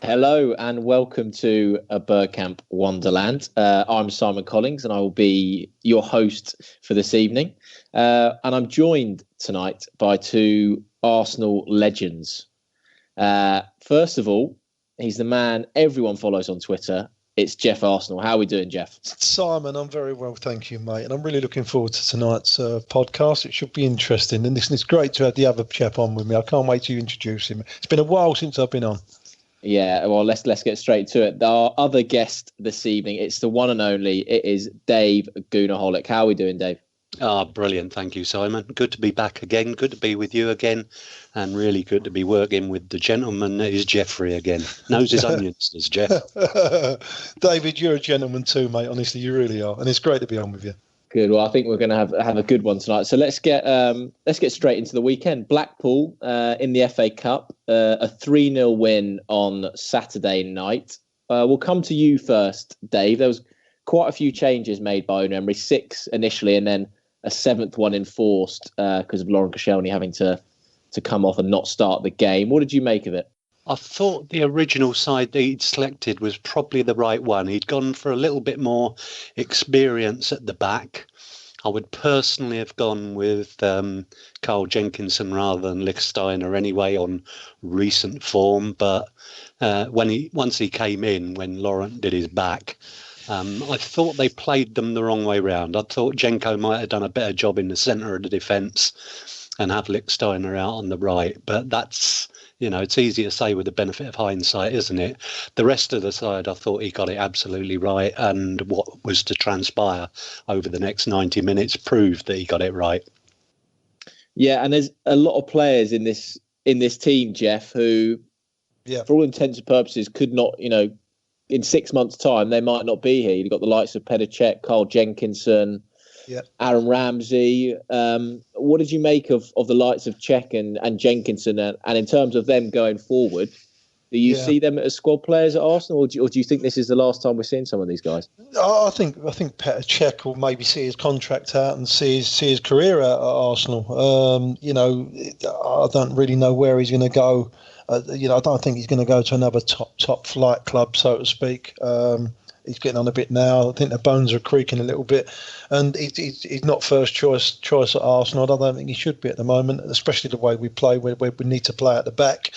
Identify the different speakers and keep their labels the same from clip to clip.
Speaker 1: Hello and welcome to a Bergkamp Wonderland. I'm Simon Collings and I will be your host for this evening. And I'm joined tonight by two Arsenal legends. First of all, he's the man everyone follows on Twitter. It's Geoff Arsenal. How are we doing, Geoff?
Speaker 2: Simon, I'm very well, thank you, mate. And I'm really looking forward to tonight's podcast. It should be interesting. And it's great to have the other chap on with me. I can't wait to introduce him. It's been a while since I've been on.
Speaker 1: Yeah, well, let's get straight to it. Our other guest this evening, it's the one and only. It is Dave Goonaholic. How are we doing, Dave?
Speaker 3: Brilliant. Thank you, Simon. Good to be back again. Good to be with you again. And really good to be working with the gentleman that is Jeffrey again. Knows his onions, does Geoff.
Speaker 2: David, you're a gentleman too, mate. Honestly, you really are. And it's great to be on with you.
Speaker 1: Good. Well, I think we're going to have a good one tonight. So let's get straight into the weekend. Blackpool in the FA Cup, a 3-0 win on Saturday night. We'll come to you first, Dave. There was quite a few changes made by Emery, 6 initially, and then a 7th one enforced because of Lauren Koscielny having to come off and not start the game. What did you make of it?
Speaker 3: I thought the original side that he'd selected was probably the right one. He'd gone for a little bit more experience at the back. I would personally have gone with Carl Jenkinson rather than Lichtsteiner anyway on recent form. But once he came in, when Laurent did his back, I thought they played them the wrong way round. I thought Jenko might have done a better job in the centre of the defence and have Lichtsteiner out on the right. But that's... it's easy to say with the benefit of hindsight, isn't it? The rest of the side, I thought he got it absolutely right. And what was to transpire over the next 90 minutes proved that he got it right.
Speaker 1: Yeah, and there's a lot of players in this team, Geoff, who, for all intents and purposes, could not, in 6 months' time, they might not be here. You've got the likes of Petr Cech, Carl Jenkinson, Aaron Ramsey. What did you make of the likes of Cech and Jenkinson? And in terms of them going forward, do you see them as squad players at Arsenal, or do you think this is the last time we're seeing some of these guys?
Speaker 2: I think Petr Cech will maybe see his contract out and see his career out at Arsenal. I don't really know where he's going to go. I don't think he's going to go to another top flight club, so to speak. He's getting on a bit now. I think the bones are creaking a little bit, and he's not first choice at Arsenal. I don't think he should be at the moment, especially the way we play, where we need to play at the back.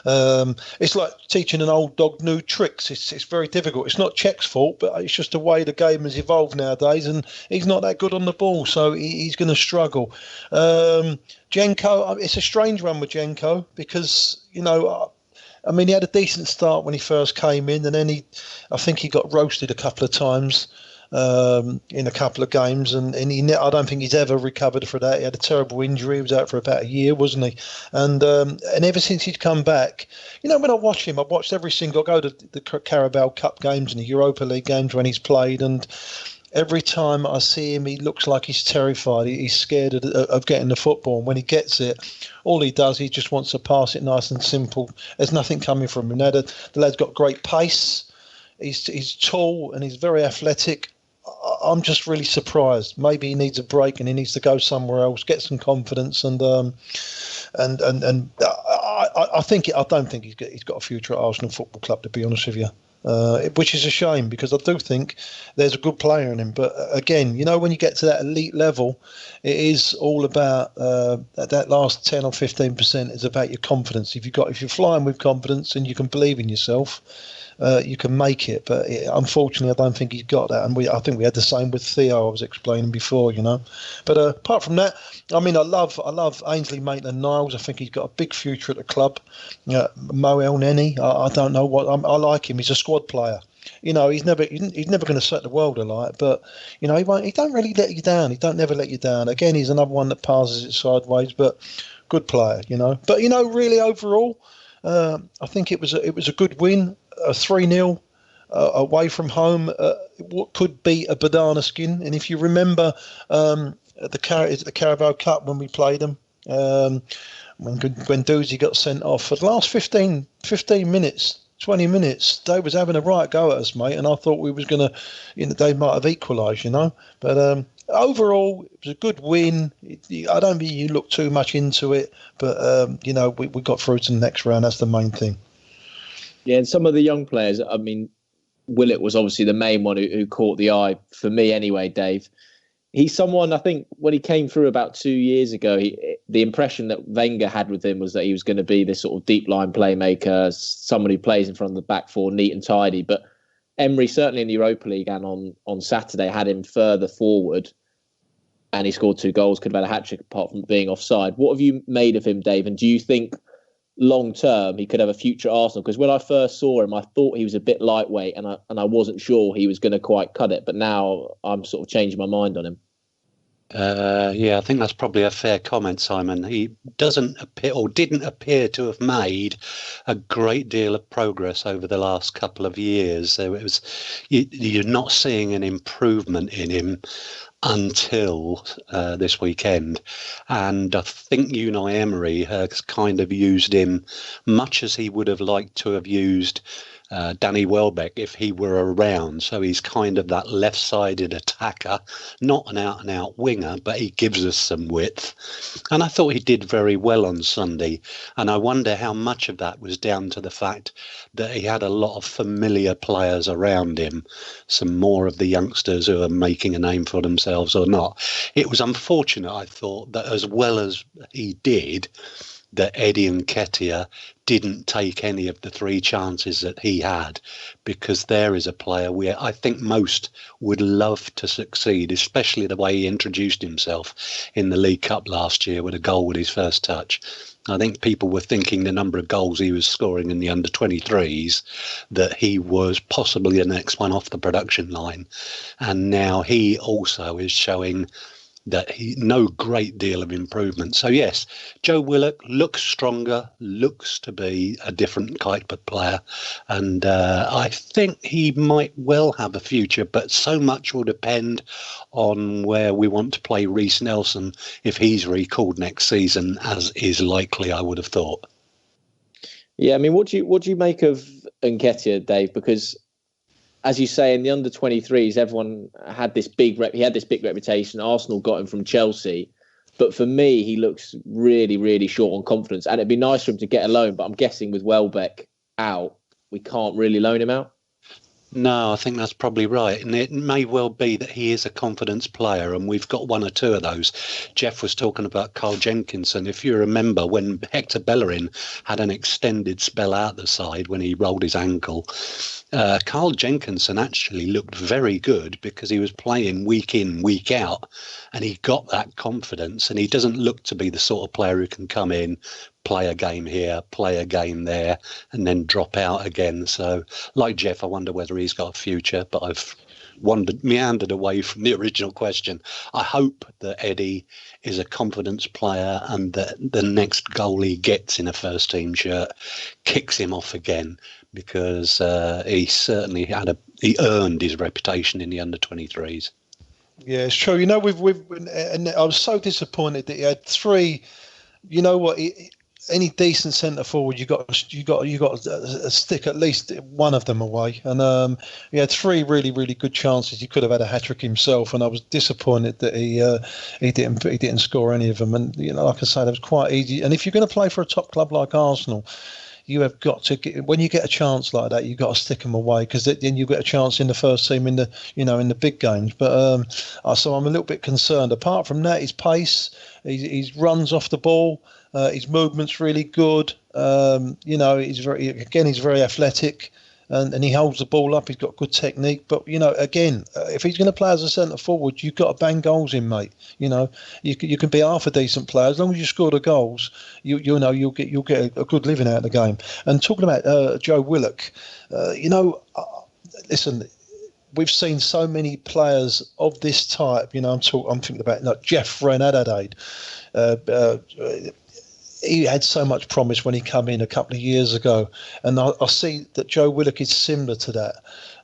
Speaker 2: It's like teaching an old dog new tricks. It's very difficult. It's not Czech's fault, but it's just the way the game has evolved nowadays, and he's not that good on the ball, so he's going to struggle. Jenko, it's a strange one with Jenko because he had a decent start when he first came in, and then I think he got roasted a couple of times in a couple of games, and I don't think he's ever recovered from that. He had a terrible injury. He was out for about a year, wasn't he? And ever since he's come back, when I watch him, I've watched I go to the Carabao Cup games and the Europa League games when he's played, and every time I see him, he looks like he's terrified. He's scared of getting the football. And when he gets it, all he does, he just wants to pass it nice and simple. There's nothing coming from him. Now, the lad's got great pace. He's tall and he's very athletic. I'm just really surprised. Maybe he needs a break and he needs to go somewhere else, get some confidence, I don't think he's got a future at Arsenal Football Club, to be honest with you. Which is a shame because I do think there's a good player in him. But again, when you get to that elite level, it is all about that last 10 or 15% is about your confidence. If you're flying with confidence and you can believe in yourself, you can make it. But unfortunately, I don't think he's got that. And I think we had the same with Theo, I was explaining before, But apart from that, I love Ainsley Maitland-Niles. I think he's got a big future at the club. Mo El-Neni, I don't know what. I like him. He's a squad player. He's never going to set the world alight, but he don't really let you down. He don't never let you down. Again, he's another one that passes it sideways, but good player. But really overall, I think it was a good win. A 3-0 away from home, what could be a banana skin. And if you remember the Carabao Cup when we played them, when Guendouzi got sent off, for the last 15 minutes, 20 minutes, they was having a right go at us, mate. And I thought we was going to, they might have equalised, But overall, it was a good win. I don't think you look too much into it, but, we got through to the next round. That's the main thing.
Speaker 1: Yeah, and some of the young players, I mean, Willett was obviously the main one who caught the eye for me anyway, Dave. He's someone, I think, when he came through about 2 years ago, the impression that Wenger had with him was that he was going to be this sort of deep line playmaker, someone who plays in front of the back four, neat and tidy. But Emery, certainly in the Europa League and on Saturday, had him further forward, and he scored 2 goals, could have had a hat-trick apart from being offside. What have you made of him, Dave? And do you think long term he could have a future at Arsenal? Because when I first saw him, I thought he was a bit lightweight, and I wasn't sure he was going to quite cut it. But now I'm sort of changing my mind on him.
Speaker 3: I think that's probably a fair comment, Simon. He didn't appear to have made a great deal of progress over the last couple of years. So you're not seeing an improvement in him until this weekend. And I think Unai Emery has kind of used him much as he would have liked to have used Danny Welbeck if he were around. So he's kind of that left-sided attacker, not an out-and-out winger, but he gives us some width. And I thought he did very well on Sunday. And I wonder how much of that was down to the fact that he had a lot of familiar players around him, some more of the youngsters who are making a name for themselves or not. It was unfortunate, I thought, that as well as he did, that Eddie Nketiah didn't take any of the 3 chances that he had, because there is a player where I think most would love to succeed, especially the way he introduced himself in the League Cup last year with a goal with his first touch. I think people were thinking the number of goals he was scoring in the under-23s, that he was possibly the next one off the production line. And now he also is showing that he no great deal of improvement. So yes, Joe Willock looks stronger, looks to be a different type of player, and I think he might well have a future, but so much will depend on where we want to play Reece Nelson if he's recalled next season, as is likely, I would have thought.
Speaker 1: Yeah, I mean, what do you make of Nketiah, Dave? Because as you say, in the under-23s, everyone had this big reputation. Arsenal got him from Chelsea. But for me, he looks really, really short on confidence. And it'd be nice for him to get a loan. But I'm guessing with Welbeck out, we can't really loan him out.
Speaker 3: No, I think that's probably right. And it may well be that he is a confidence player, and we've got 1 or 2 of those. Geoff was talking about Carl Jenkinson. If you remember when Hector Bellerin had an extended spell out the side when he rolled his ankle, Carl Jenkinson actually looked very good because he was playing week in, week out, and he got that confidence, and he doesn't look to be the sort of player who can come in, play a game here, play a game there, and then drop out again. So, like Geoff, I wonder whether he's got a future, but I've meandered away from the original question. I hope that Eddie is a confidence player and that the next goal he gets in a first-team shirt kicks him off again, because he certainly he earned his reputation in the under-23s.
Speaker 2: Yeah, it's true. You know, and I was so disappointed that he had 3. You know what? Any decent centre forward, you got to stick at least one of them away. And he had 3 really, really good chances. He could have had a hat-trick himself, and I was disappointed that he didn't score any of them. And you know, like I said, it was quite easy. And if you're going to play for a top club like Arsenal, you have got to when you get a chance like that, you've got to stick them away, because then you get a chance in the first team in the big games. But so I'm a little bit concerned. Apart from that, his pace, his runs off the ball, his movement's really good. He's very athletic. And he holds the ball up. He's got good technique. But, again, if he's going to play as a centre forward, you've got to bang goals in, mate. You can be half a decent player. As long as you score the goals, you'll get a good living out of the game. And talking about Joe Willock, listen, we've seen so many players of this type. I'm thinking about Geoff Renadade. He had so much promise when he came in a couple of years ago, and I see that Joe Willock is similar to that.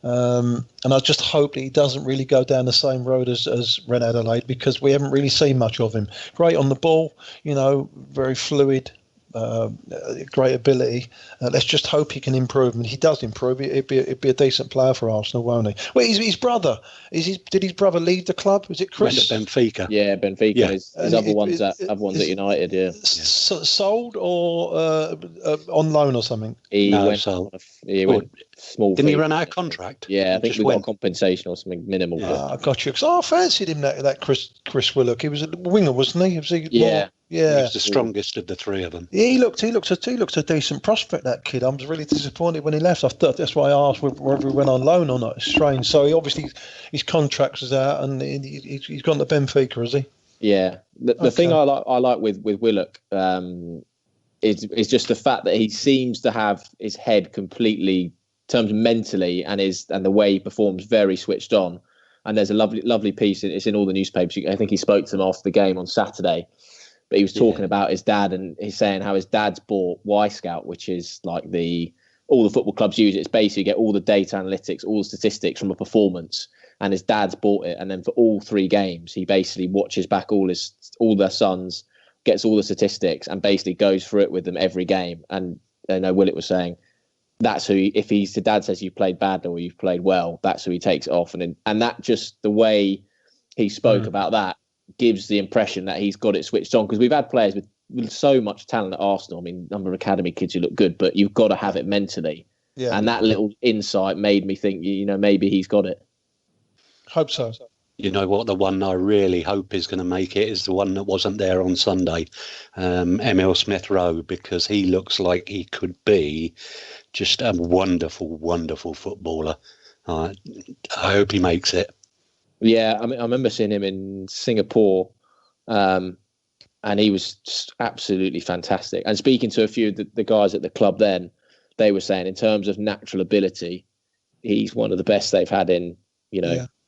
Speaker 2: And I just hope that he doesn't really go down the same road as Renadade, because we haven't really seen much of him. Great on the ball, very fluid, great ability. Let's just hope he can improve. And if he does improve, it'd be a decent player for Arsenal, won't he? Well, his brother. Did his brother leave the club? Was it Chris?
Speaker 3: Went to Benfica.
Speaker 1: Yeah, Benfica. Yeah. His other ones at United. Yeah.
Speaker 2: Sold or on loan or something?
Speaker 1: He went small.
Speaker 3: Didn't he run out of contract?
Speaker 1: Yeah, I think we got compensation or something minimal.
Speaker 2: Yeah. I got you. Because I fancied him, that Chris Willock. He was a winger, wasn't he?
Speaker 1: Yeah.
Speaker 2: Yeah,
Speaker 3: he was the strongest of the three of them.
Speaker 2: Yeah, he looked a decent prospect, that kid. I was really disappointed when he left. I thought that's why I asked whether he went on loan or not. It's strange. So he obviously his contract is out, and he's gone to Benfica, has he?
Speaker 1: Yeah. The thing I like with Willock is just the fact that he seems to have his head completely, in terms of mentally and the way he performs, very switched on. And there's a lovely piece. It's in all the newspapers. I think he spoke to him after the game on Saturday. But he was talking about his dad, and he's saying how his dad's bought Y-Scout, which is like all the football clubs use it. It's basically you get all the data analytics, all the statistics from a performance, and his dad's bought it. And then for all 3 games, he basically watches back all their sons, gets all the statistics, and basically goes through it with them every game. And I know Willett was saying that's who, if his dad says you've played badly or you've played well, that's who he takes it off. And that just the way he spoke about that gives the impression that he's got it switched on, because we've had players with so much talent at Arsenal. I mean, number of academy kids who look good, but you've got to have it mentally. Yeah. And that little insight made me think, maybe he's got it.
Speaker 2: Hope so.
Speaker 3: You know what? The one I really hope is going to make it is the one that wasn't there on Sunday, Emil Smith-Rowe, because he looks like he could be just a wonderful, wonderful footballer. I hope he makes it.
Speaker 1: Yeah, I remember seeing him in Singapore, and he was just absolutely fantastic. And speaking to a few of the guys at the club then, they were saying in terms of natural ability, he's one of the best they've had in,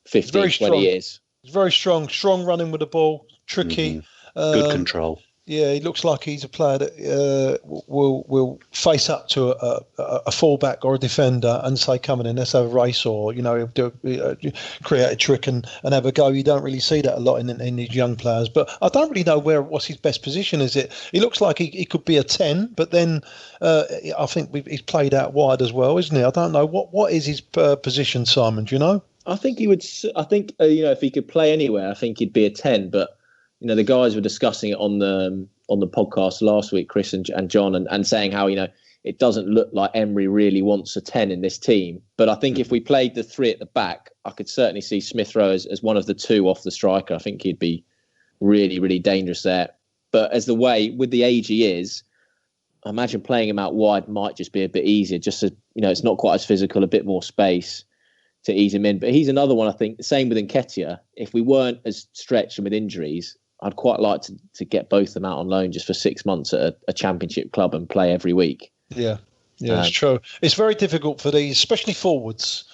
Speaker 1: 15, 20 years.
Speaker 2: He's very strong running with the ball, tricky.
Speaker 3: Good control.
Speaker 2: Yeah, he looks like he's a player that will face up to a fullback or a defender and say, come on in, let's have a race, or, create a trick and have a go. You don't really see that a lot in these young players. But I don't really know what's his best position. Is it? He looks like he could be a 10, but then I think he's played out wide as well, isn't he? I don't know. What is his position, Simon? Do you know?
Speaker 1: I think he would. I think, if he could play anywhere, I think he'd be a 10, but the guys were discussing it on the podcast last week, Chris and John, and saying how, it doesn't look like Emery really wants a 10 in this team. But I think if we played the 3 at the back, I could certainly see Smith-Rowe as one of the 2 off the striker. I think he'd be really, really dangerous there. But as the way, with the age he is, I imagine playing him out wide might just be a bit easier. Just so, it's not quite as physical, a bit more space to ease him in. But he's another one, I think, same with Nketiah. If we weren't as stretched and with injuries, I'd quite like to get both of them out on loan just for 6 months at a championship club and play every week.
Speaker 2: Yeah, it's true. It's very difficult for these, especially forwards.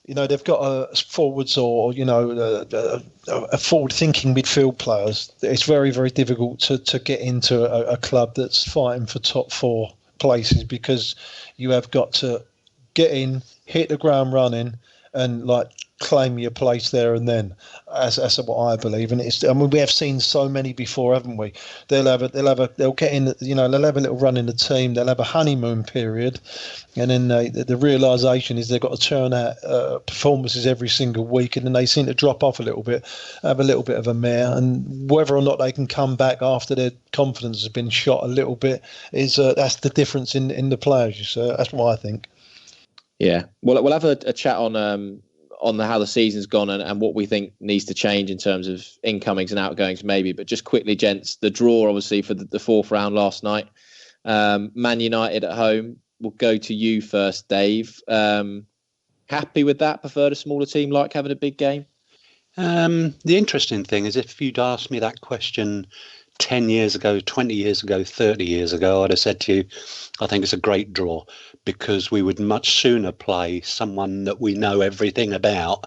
Speaker 2: They've got forwards or, a forward-thinking midfield players. It's very, very difficult to get into a club that's fighting for top 4 places, because you have got to get in, hit the ground running, and claim your place there and then. That's what I believe. And we have seen so many before, haven't we? They'll get in, they'll have a little run in the team. They'll have a honeymoon period, and then the realization is they've got to turn out performances every single week, and then they seem to drop off a little bit, have a little bit of a mare, and whether or not they can come back after their confidence has been shot a little bit is that's the difference in the players. So that's what I think.
Speaker 1: Yeah, well, we'll have a chat on how the season's gone and what we think needs to change in terms of incomings and outgoings, maybe. But just quickly, gents, the draw, obviously, for the 4th round last night. Man United at home. We'll go to you first, Dave. Happy with that? Preferred a smaller team, like having a big game?
Speaker 3: The interesting thing is, if you'd asked me that question 10 years ago, 20 years ago, 30 years ago, I'd have said to you, I think it's a great draw, because we would much sooner play someone that we know everything about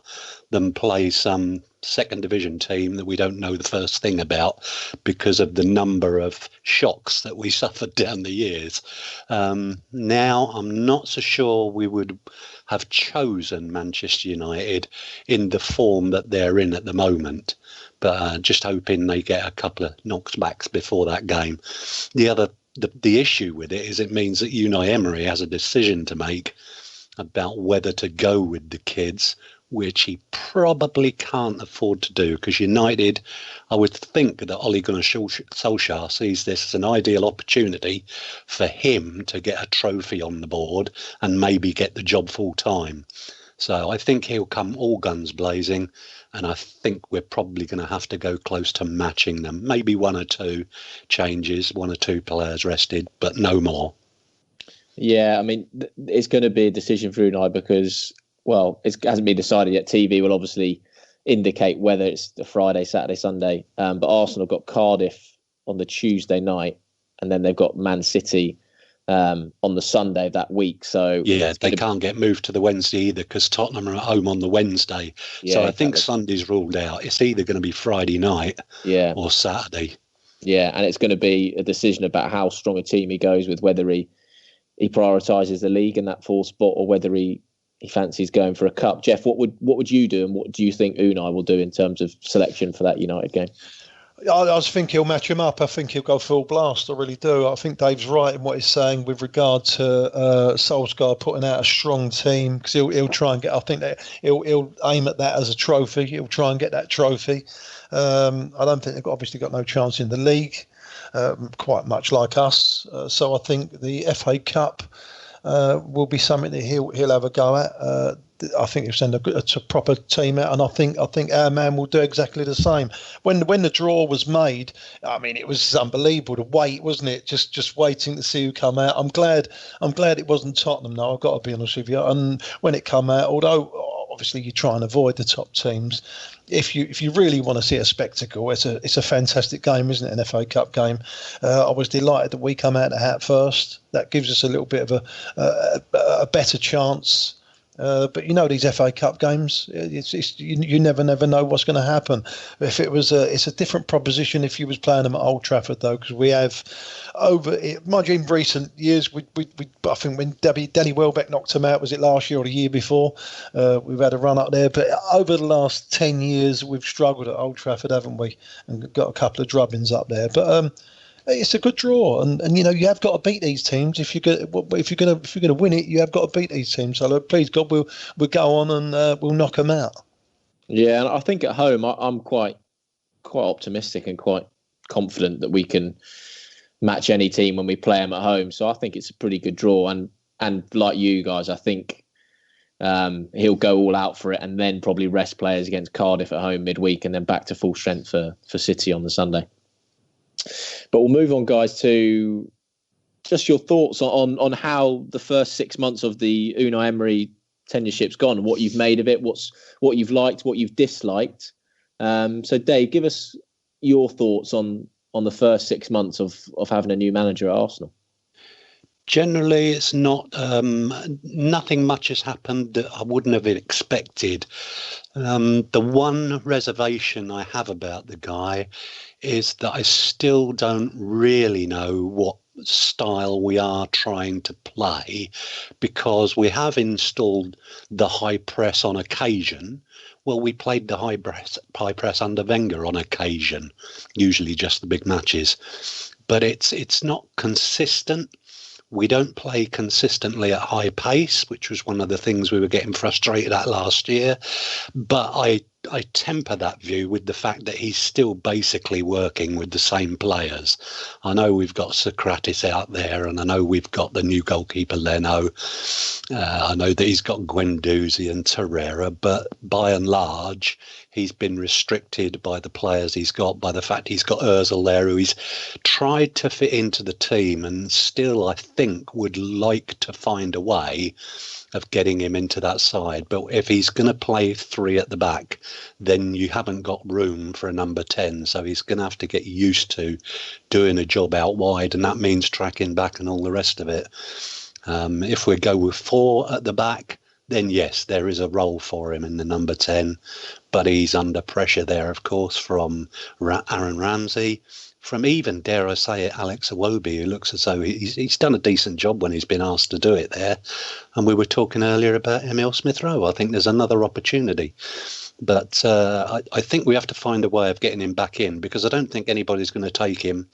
Speaker 3: than play some second division team that we don't know the first thing about, because of the number of shocks that we suffered down the years. Now, I'm not so sure we would have chosen Manchester United in the form that they're in at the moment. But just hoping they get a couple of knockbacks before that game. The other the issue with it is it means that Unai Emery has a decision to make about whether to go with the kids, which he probably can't afford to do, because United, I would think that Ole Gunnar Solskjaer sees this as an ideal opportunity for him to get a trophy on the board and maybe get the job full time. So I think he'll come all guns blazing, and I think we're probably going to have to go close to matching them. Maybe one or two changes, one or two players rested, but no more.
Speaker 1: Yeah, I mean, it's going to be a decision for Unai because, well, it hasn't been decided yet. TV will obviously indicate whether it's the Friday, Saturday, Sunday. But Arsenal got Cardiff on the Tuesday night, and then they've got Man City on the Sunday of that week. So
Speaker 3: yeah, they can't get moved to the Wednesday either because Tottenham are at home on the Wednesday. Yeah, so I think Sunday's ruled out. It's either going to be Friday night or Saturday.
Speaker 1: Yeah, and it's going to be a decision about how strong a team he goes with, whether he prioritises the league in that fourth spot or whether he fancies going for a cup. Geoff, what would you do, and what do you think Unai will do in terms of selection for that United game?
Speaker 2: I just think he'll match him up. I think he'll go full blast. I really do. I think Dave's right in what he's saying with regard to Solskjaer putting out a strong team, because he'll try and get. I think that he'll aim at that as a trophy. He'll try and get that trophy. I don't think they've obviously got no chance in the league, quite much like us. So I think the FA Cup will be something that he'll have a go at. I think he'll send a proper team out, and I think our man will do exactly the same. When the draw was made, I mean, it was unbelievable to wait, wasn't it? Just waiting to see who come out. I'm glad it wasn't Tottenham. Now I've got to be honest with you. And when it come out, although obviously you try and avoid the top teams, if you really want to see a spectacle, it's a fantastic game, isn't it? An FA Cup game. I was delighted that we come out of the hat first. That gives us a little bit of a better chance. But these FA Cup games, you never know what's going to happen. If it was it's a different proposition if you was playing them at Old Trafford, though, because we have mind you, in recent years, we I think when Danny Welbeck knocked him out, was it last year or the year before? We've had a run up there, but over the last 10 years, we've struggled at Old Trafford, haven't we? And got a couple of drubbings up there, but. It's a good draw, and you have got to beat these teams. If you're going to win it, you have got to beat these teams. So please God, we'll go on and we'll knock them out.
Speaker 1: Yeah, and I think at home I'm quite optimistic and quite confident that we can match any team when we play them at home. So I think it's a pretty good draw, and like you guys, I think he'll go all out for it, and then probably rest players against Cardiff at home midweek, and then back to full strength for City on the Sunday. But we'll move on, guys, to just your thoughts on how the first 6 months of the Unai Emery tenureship's gone, what you've made of it, what you've liked, what you've disliked. So, Dave, give us your thoughts on the first 6 months of having a new manager at Arsenal.
Speaker 3: Generally, it's not nothing much has happened that I wouldn't have expected. The one reservation I have about the guy is that I still don't really know what style we are trying to play, because we have installed the high press on occasion. Well, we played the high press under Wenger on occasion, usually just the big matches, but it's not consistent. We don't play consistently at high pace, which was one of the things we were getting frustrated at last year. But I temper that view with the fact that he's still basically working with the same players. I know we've got Socrates out there, and I know we've got the new goalkeeper Leno. I know that he's got Guendouzi and Torreira, but by and large, he's been restricted by the players he's got, by the fact he's got Ozil there, who he's tried to fit into the team and still, I think, would like to find a way of getting him into that side. But if he's going to play three at the back, then you haven't got room for a number 10. So he's going to have to get used to doing a job out wide, and that means tracking back and all the rest of it. If we go with 4 at the back, then yes, there is a role for him in the number 10, but he's under pressure there, of course, from Aaron Ramsey, from even, dare I say it, Alex Iwobi, who looks as though he's done a decent job when he's been asked to do it there. And we were talking earlier about Emile Smith-Rowe. I think there's another opportunity. But I think we have to find a way of getting him back in, because I don't think anybody's going to take him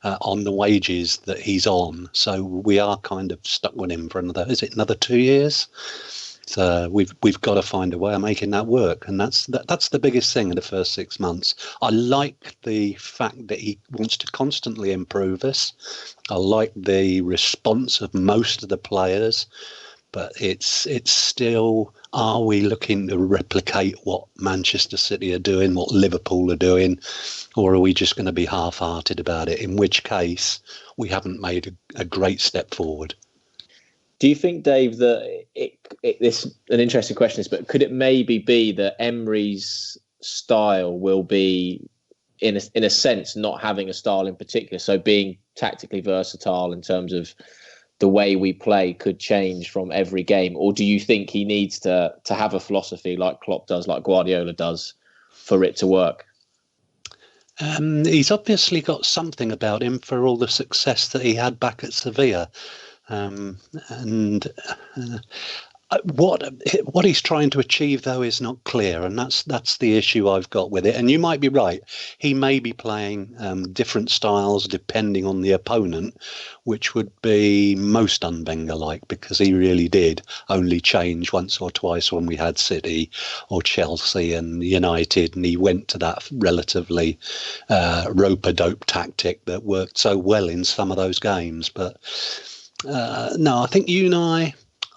Speaker 3: on the wages that he's on. So we are kind of stuck with him for another 2 years. So we've got to find a way of making that work, and that's the biggest thing in the first 6 months. I like the fact that he wants to constantly improve us. I like the response of most of the players, but it's still, are we looking to replicate what Manchester City are doing, what Liverpool are doing, or are we just going to be half-hearted about it? In which case, we haven't made a great step forward.
Speaker 1: Do you think, Dave, that this an interesting question is, but could it maybe be that Emery's style will be, in a sense, not having a style in particular, so being tactically versatile in terms of the way we play could change from every game? Or do you think he needs to have a philosophy like Klopp does, like Guardiola does, for it to work?
Speaker 3: He's obviously got something about him for all the success that he had back at Sevilla. What he's trying to achieve, though, is not clear, and that's the issue I've got with it. And you might be right; he may be playing different styles depending on the opponent, which would be most un-Wenger-like, because he really did only change once or twice when we had City or Chelsea and United, and he went to that relatively rope-a-dope tactic that worked so well in some of those games. But no, I think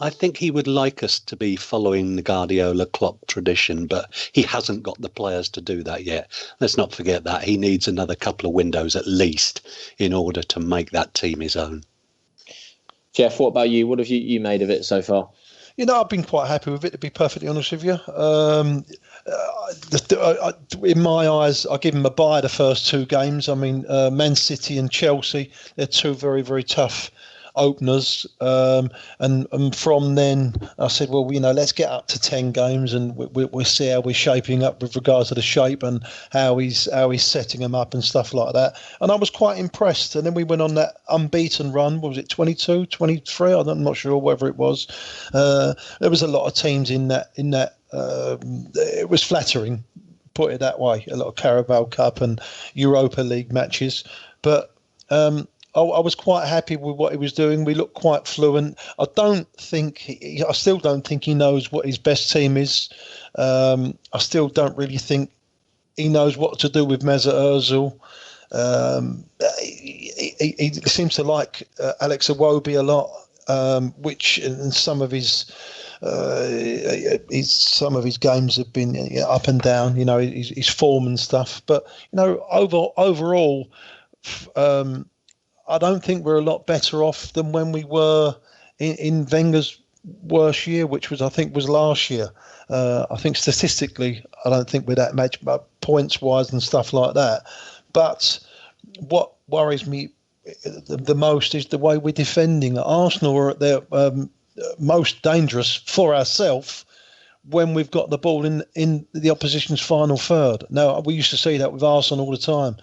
Speaker 3: I think he would like us to be following the Guardiola Klopp tradition, but he hasn't got the players to do that yet. Let's not forget that. He needs another couple of windows at least in order to make that team his own.
Speaker 1: Geoff, what about you? What have you made of it so far?
Speaker 2: I've been quite happy with it, to be perfectly honest with you. In my eyes, I give him a bye the first two games. I mean, Man City and Chelsea, they're two very, very tough openers, and from then I said, well, let's get up to 10 games and we'll see how we're shaping up with regards to the shape and how he's setting them up and stuff like that. And I was quite impressed. And then we went on that unbeaten run. What was it, 22, 23? I'm not sure whether it was. There was a lot of teams in that. It was flattering, put it that way. A lot of Carabao Cup and Europa League matches, but I was quite happy with what he was doing. We looked quite fluent. I still don't think he knows what his best team is. I still don't really think he knows what to do with Mesut Ozil. He seems to like Alex Iwobi a lot, which in some of his games have been up and down. His form and stuff. But overall. I don't think we're a lot better off than when we were in Wenger's worst year, which was last year. I think statistically, I don't think we're that much, but points-wise and stuff like that. But what worries me the most is the way we're defending. Arsenal are at their most dangerous for ourselves when we've got the ball in the opposition's final third. Now, we used to see that with Arsenal all the time.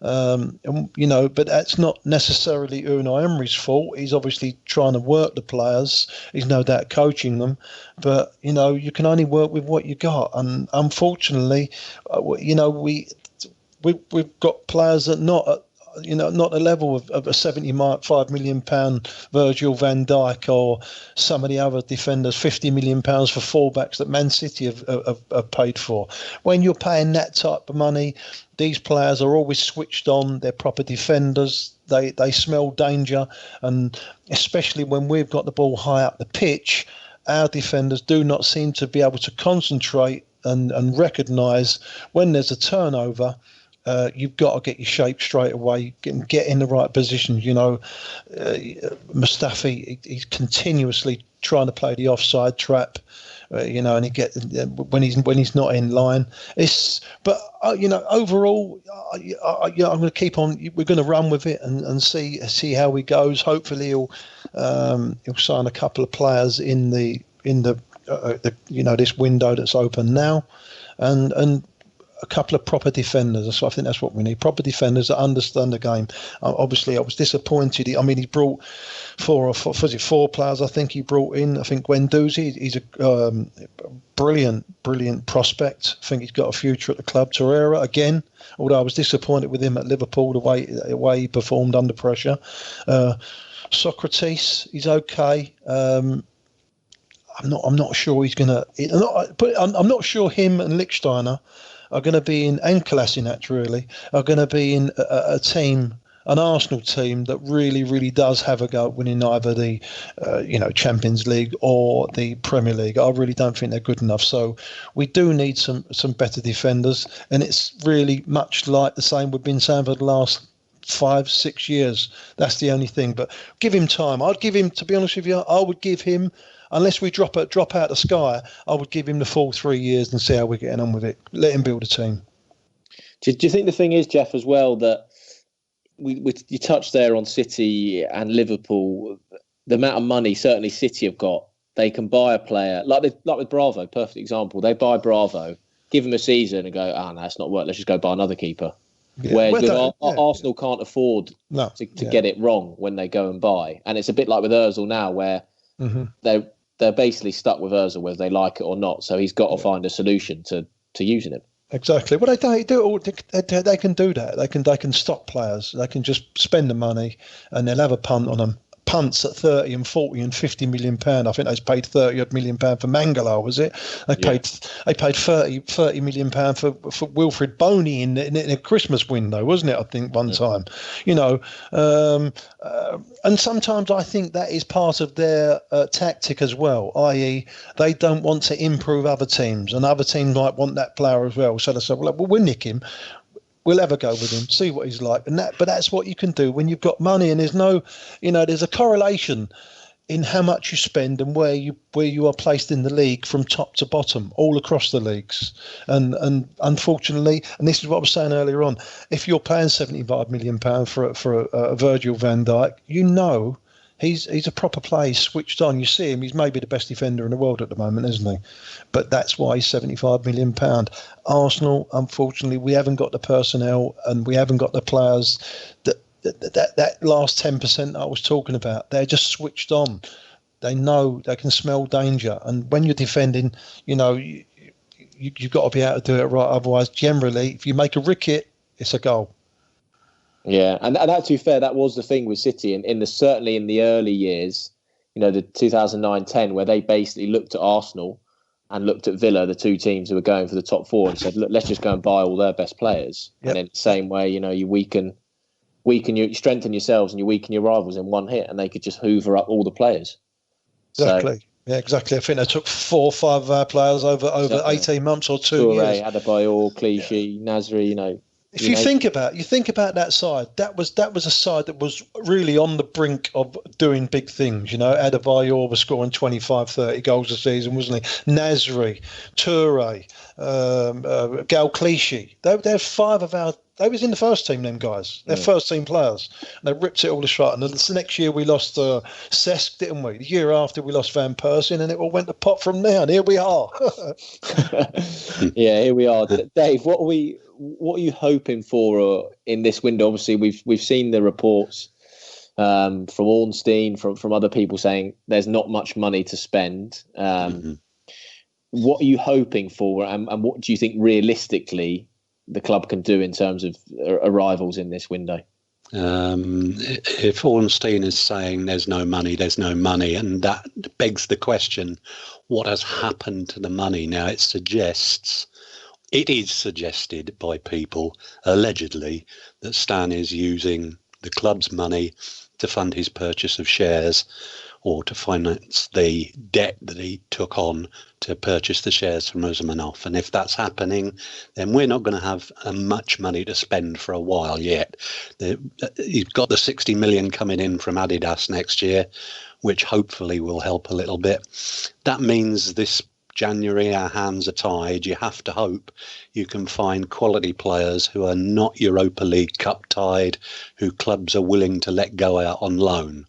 Speaker 2: But that's not necessarily Unai Emery's fault. He's obviously trying to work the players. He's no doubt coaching them, but you can only work with what you got. And unfortunately, we've got players that not the level of a £75 million Virgil van Dijk or some of the other defenders, £50 million for fullbacks that Man City have paid for. When you're paying that type of money, these players are always switched on. They're proper defenders. They smell danger, and especially when we've got the ball high up the pitch, our defenders do not seem to be able to concentrate and recognise when there's a turnover. You've got to get your shape straight away, get in the right positions. Mustafi, he's continuously trying to play the offside trap, and he get when he's not in line. Overall, I'm going to keep on. We're going to run with it and see how he goes. Hopefully, he'll sign a couple of players in the this window that's open now, and a couple of proper defenders. So I think that's what we need. Proper defenders that understand the game. Obviously, I was disappointed. I mean, he brought four players. I think he brought in. I think Guendouzi. He's a brilliant prospect. I think he's got a future at the club. Torreira again. Although I was disappointed with him at Liverpool, the way he performed under pressure. Socrates, he's okay. I'm not sure he's gonna. I'm not sure him and Lichtsteiner are going to be in, and Kolasinac really are going to be in a team, an Arsenal team that really does have a go at winning either the Champions League or the Premier League. I really don't think they're good enough. So we do need some better defenders, and it's really much like the same we've been saying for the last 5-6 years. That's the only thing. But give him time. I'd give him, to be honest with you, I would give him, unless we drop out the sky, I would give him the full 3 years and see how we're getting on with it. Let him build a team.
Speaker 1: Do you think the thing is, Geoff, as well, that you touched there on City and Liverpool, the amount of money certainly City have got, they can buy a player, like with Bravo, perfect example. They buy Bravo, give him a season and go, no, it's not worth, let's just go buy another keeper. Yeah. Whereas Arsenal can't afford to get it wrong when they go and buy. And it's a bit like with Ozil now, where they're basically stuck with Ozil whether they like it or not. So he's got to find a solution to using him.
Speaker 2: Exactly. Well, they do. They can do that. They can stop players. They can just spend the money, and they'll have a punt on them. Punts at 30 and 40 and 50 million pound. I think they paid 30 odd million pound for Mangala, was it? They paid 30 million pound for Wilfred Boney in a Christmas window, wasn't it? I think one time, and sometimes I think that is part of their tactic as well. I.e., they don't want to improve other teams, and other teams might want that player as well. So they say, well, we'll nick him. We'll have a go with him, see what he's like, but that's what you can do when you've got money, and there's no, there's a correlation in how much you spend and where you are placed in the league from top to bottom, all across the leagues. And unfortunately, and this is what I was saying earlier on, if you're paying £75 million for a Virgil van Dijk, he's a proper player. He's switched on. You see him. He's maybe the best defender in the world at the moment, isn't he? But that's why he's £75 million. Arsenal, unfortunately, we haven't got the personnel and we haven't got the players that last 10% I was talking about. They're just switched on. They know they can smell danger. And when you're defending, you've got to be able to do it right. Otherwise, generally, if you make a ricket, it's a goal.
Speaker 1: Yeah, and that, to be fair, that was the thing with City, certainly in the early years, the 2009-10, where they basically looked at Arsenal and looked at Villa, the two teams who were going for the top four, and said, look, let's just go and buy all their best players. Yep. And in the same way, you strengthen yourselves and you weaken your rivals in one hit, and they could just hoover up all the players.
Speaker 2: Exactly. Yeah, exactly. I think they took 4 or 5 of our players over 18 months or 2 years.
Speaker 1: Adebayor, Clichy, Nasri,
Speaker 2: If you think about that side, that was a side that was really on the brink of doing big things. Adebayor was scoring 25, 30 goals a season, wasn't he? Nasri, Toure, Gal Clichy. They're 5 of our. They was in the first team, them guys. They're first team players. And they ripped it all to shreds. And the next year we lost Cesc, didn't we? The year after we lost Van Persie, and it all went to pot from there. And here we are.
Speaker 1: Yeah, here we are. Dave, what are you hoping for in this window? Obviously, we've seen the reports from Ornstein, from other people saying there's not much money to spend. What are you hoping for, and what do you think realistically the club can do in terms of arrivals in this window?
Speaker 3: If Ornstein is saying there's no money, and that begs the question, what has happened to the money? Now, it is suggested by people, allegedly, that Stan is using the club's money to fund his purchase of shares or to finance the debt that he took on to purchase the shares from Usmanov. And if that's happening, then we're not going to have much money to spend for a while yet. You've got the 60 million coming in from Adidas next year, which hopefully will help a little bit. That means this January, our hands are tied. You have to hope you can find quality players who are not Europa League Cup tied, who clubs are willing to let go out on loan.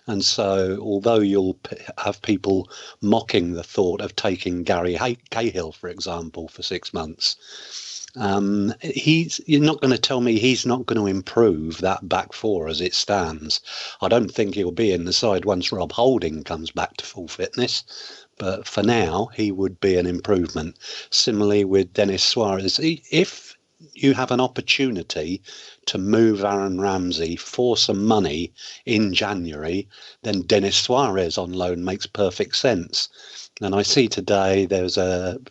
Speaker 3: And so, although you'll have people mocking the thought of taking Gary Cahill, for example, for 6 months, You're not going to tell me he's not going to improve that back four as it stands. I don't think he'll be in the side once Rob Holding comes back to full fitness. But for now, he would be an improvement. Similarly with Denis Suarez, if you have an opportunity to move Aaron Ramsey for some money in January, then Denis Suarez on loan makes perfect sense. And I see today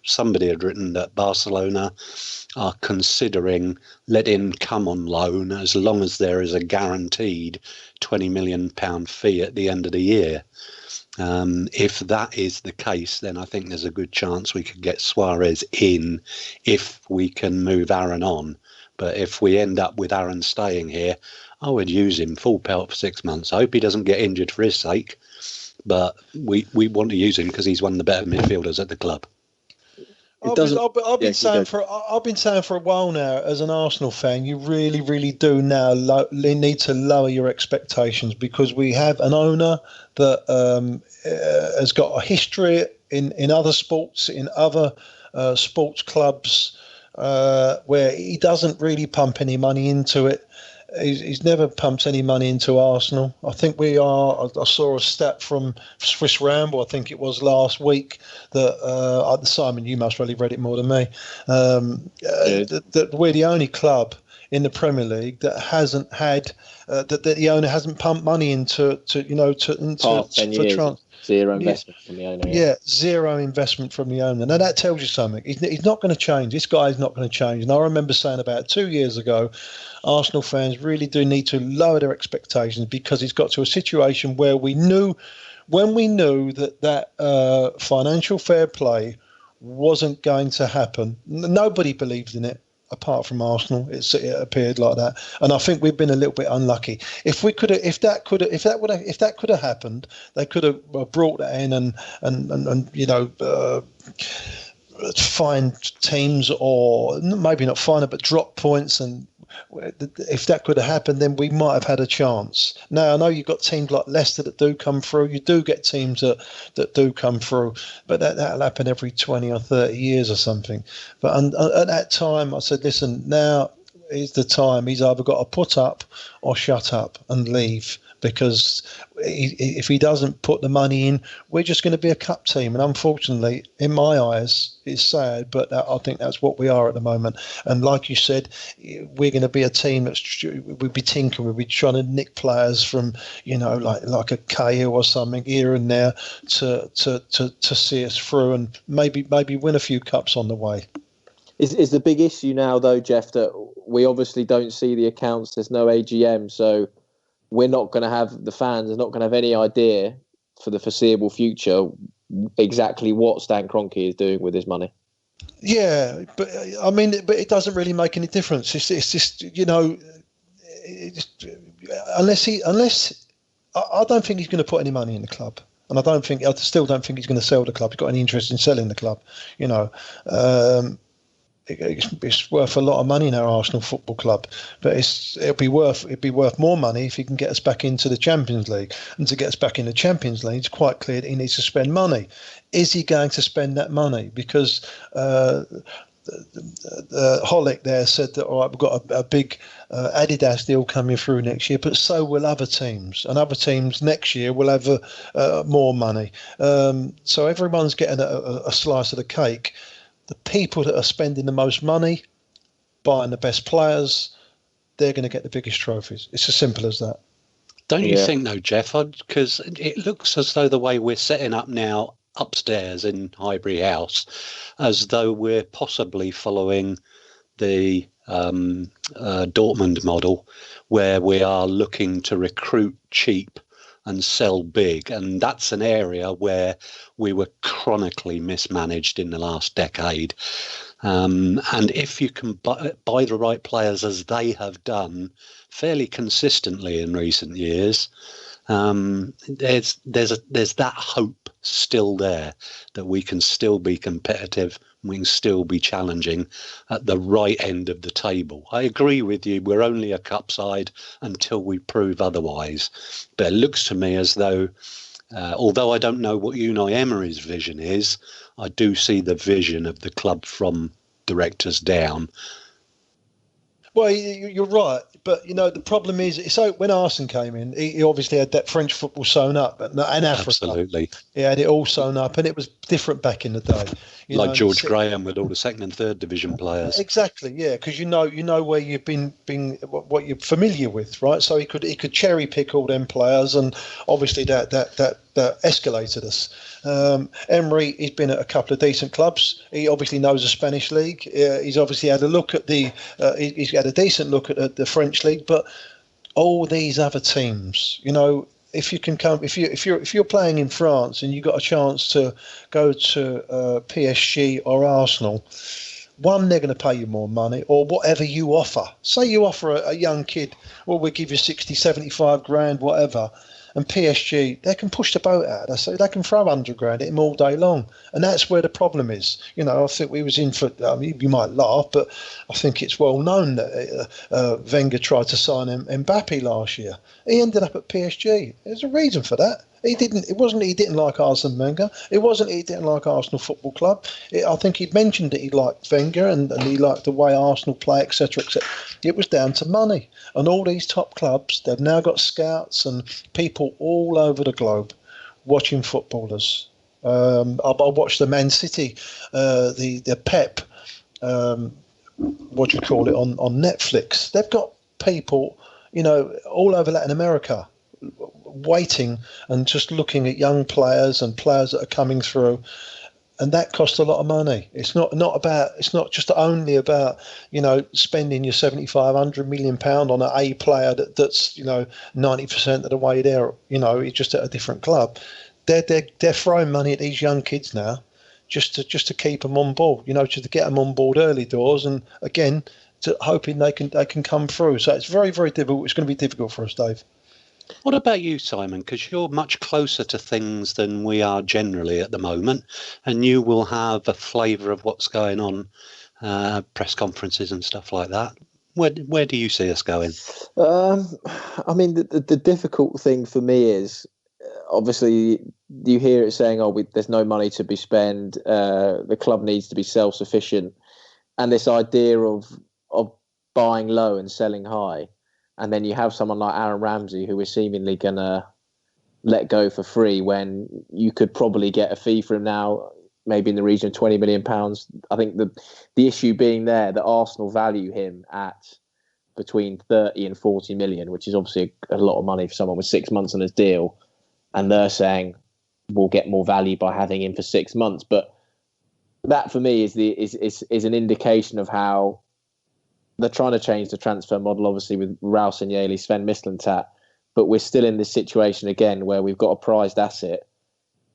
Speaker 3: somebody had written that Barcelona are considering letting him come on loan as long as there is a guaranteed £20 million fee at the end of the year. If that is the case, then I think there's a good chance we could get Suarez in if we can move Aaron on. But if we end up with Aaron staying here, I would use him full pelt for 6 months. I hope he doesn't get injured for his sake, but we want to use him because he's one of the better midfielders at the club.
Speaker 2: I've been saying for a while now, as an Arsenal fan, you really, really do now need to lower your expectations, because we have an owner that has got a history in other sports, in other sports clubs, where he doesn't really pump any money into it. He's never pumped any money into Arsenal. I think I saw a stat from Swiss Ramble, I think it was last week, that Simon, you must really read it more than me, that we're the only club in the Premier League that hasn't had that the owner hasn't pumped money into
Speaker 1: Zero investment from the owner.
Speaker 2: Yeah, zero investment from the owner. Now that tells you something. He's not going to change. This guy's not going to change. And I remember saying about 2 years ago, Arsenal fans really do need to lower their expectations, because he's got to a situation where we knew that financial fair play wasn't going to happen. Nobody believed in it, apart from Arsenal. It appeared like that, and I think we've been a little bit unlucky. If that could have happened, they could have brought that in and find teams, or maybe not find it, but drop points. And if that could have happened, then we might have had a chance. Now, I know you've got teams like Leicester that do come through. You do get teams that do come through, but that'll happen every 20 or 30 years or something. But at that time, I said, listen, now is the time. He's either got to put up or shut up and leave, because if he doesn't put the money in, we're just going to be a cup team. And unfortunately, in my eyes, it's sad, but I think that's what we are at the moment. And like you said, we're going to be a team we'll be tinkering, we'll be trying to nick players from, like a Cahill or something here and there to see us through, and maybe win a few cups on the way.
Speaker 1: Is the big issue now, though, Geoff, that we obviously don't see the accounts, there's no AGM, so we're not going to have, the fans are not going to have any idea for the foreseeable future exactly what Stan Kroenke is doing with his money.
Speaker 2: Yeah, but it doesn't really make any difference. It's just, unless I don't think he's going to put any money in the club, and I still don't think he's going to sell the club. He's got any interest in selling the club, It's worth a lot of money in our Arsenal Football Club, but it'd be worth more money if he can get us back into the Champions League. And to get us back in the Champions League, it's quite clear that he needs to spend money. Is he going to spend that money? Because Holick there said that, all right, we've got a big Adidas deal coming through next year, but so will other teams, and other teams next year will have more money. So everyone's getting a slice of the cake. The people that are spending the most money, buying the best players, they're going to get the biggest trophies. It's as simple as that.
Speaker 3: Don't you think, though, Geoff? Because it looks as though the way we're setting up now upstairs in Highbury House, as though we're possibly following the Dortmund model, where we are looking to recruit cheap and sell big, and that's an area where we were chronically mismanaged in the last decade. And if you can buy the right players, as they have done fairly consistently in recent years, there's that hope still there that we can still be competitive, we can still be challenging at the right end of the table. I agree with you, we're only a cup side until we prove otherwise. But it looks to me as though, although I don't know what Unai Emery's vision is, I do see the vision of the club from directors down.
Speaker 2: Well, you're right, but the problem is, so when Arsene came in, he obviously had that French football sewn up, and Africa.
Speaker 3: Absolutely,
Speaker 2: he had it all sewn up, and it was different back in the day.
Speaker 3: Like George Graham with all the second and third division players.
Speaker 2: Exactly, yeah, because you know where you've been what you're familiar with, right? So he could cherry pick all them players, and obviously that escalated us. Emery, he's been at a couple of decent clubs. He obviously knows the Spanish league. He's obviously had a look at he's had a decent look at the French league, but all these other teams, if you can come, if you're playing in France and you got a chance to go to PSG or Arsenal, one, they're going to pay you more money, or whatever you offer. Say you offer a young kid, well, we'll give you 60, 75 grand, whatever. And PSG, they can push the boat out. So they can throw 100 grand at him all day long. And that's where the problem is. I think we was in for, you might laugh, but I think it's well known that Wenger tried to sign Mbappe last year. He ended up at PSG. There's a reason for that. It wasn't he didn't like Arsene Wenger. It wasn't he didn't like Arsenal Football Club. I think he'd mentioned that he liked Wenger and he liked the way Arsenal play, etc., etc. It was down to money. And all these top clubs, they've now got scouts and people all over the globe watching footballers. I watched the Man City, the Pep, what do you call it, on Netflix. They've got people, all over Latin America, waiting and just looking at young players and players that are coming through, and that costs a lot of money. It's not just only about spending your 75-100 million pound on an A player that's 90% of the way there. He's just at a different club. They're throwing money at these young kids now, just to keep them on board. Just to get them on board early doors, and again, hoping they can come through. So it's very, very difficult. It's going to be difficult for us, Dave.
Speaker 3: What about you, Simon? Because you're much closer to things than we are generally at the moment, and you will have a flavour of what's going on, press conferences and stuff like that. Where do you see us going?
Speaker 1: I mean, the difficult thing for me is, obviously, you hear it saying, there's no money to be spent, the club needs to be self-sufficient, and this idea of buying low and selling high. And then you have someone like Aaron Ramsey, who is seemingly going to let go for free when you could probably get a fee for him now, maybe in the region of £20 million. I think the issue being there that Arsenal value him at between 30 and 40 million, which is obviously a lot of money for someone with 6 months on his deal. And they're saying we'll get more value by having him for 6 months. But that for me is an indication of how they're trying to change the transfer model, obviously, with Raul Sanllehi, Sven Mislintat, but we're still in this situation again where we've got a prized asset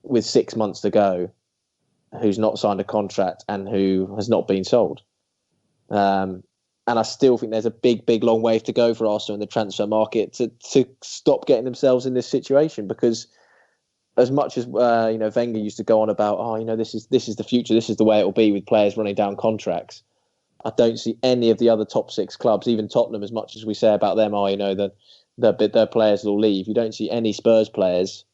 Speaker 1: with 6 months to go who's not signed a contract and who has not been sold. And I still think there's a big, long way to go for Arsenal in the transfer market to stop getting themselves in this situation, because as much as Wenger used to go on about, this is the future, this is the way it will be with players running down contracts, I don't see any of the other top six clubs, even Tottenham, as much as we say about them, their players will leave. You don't see any Spurs players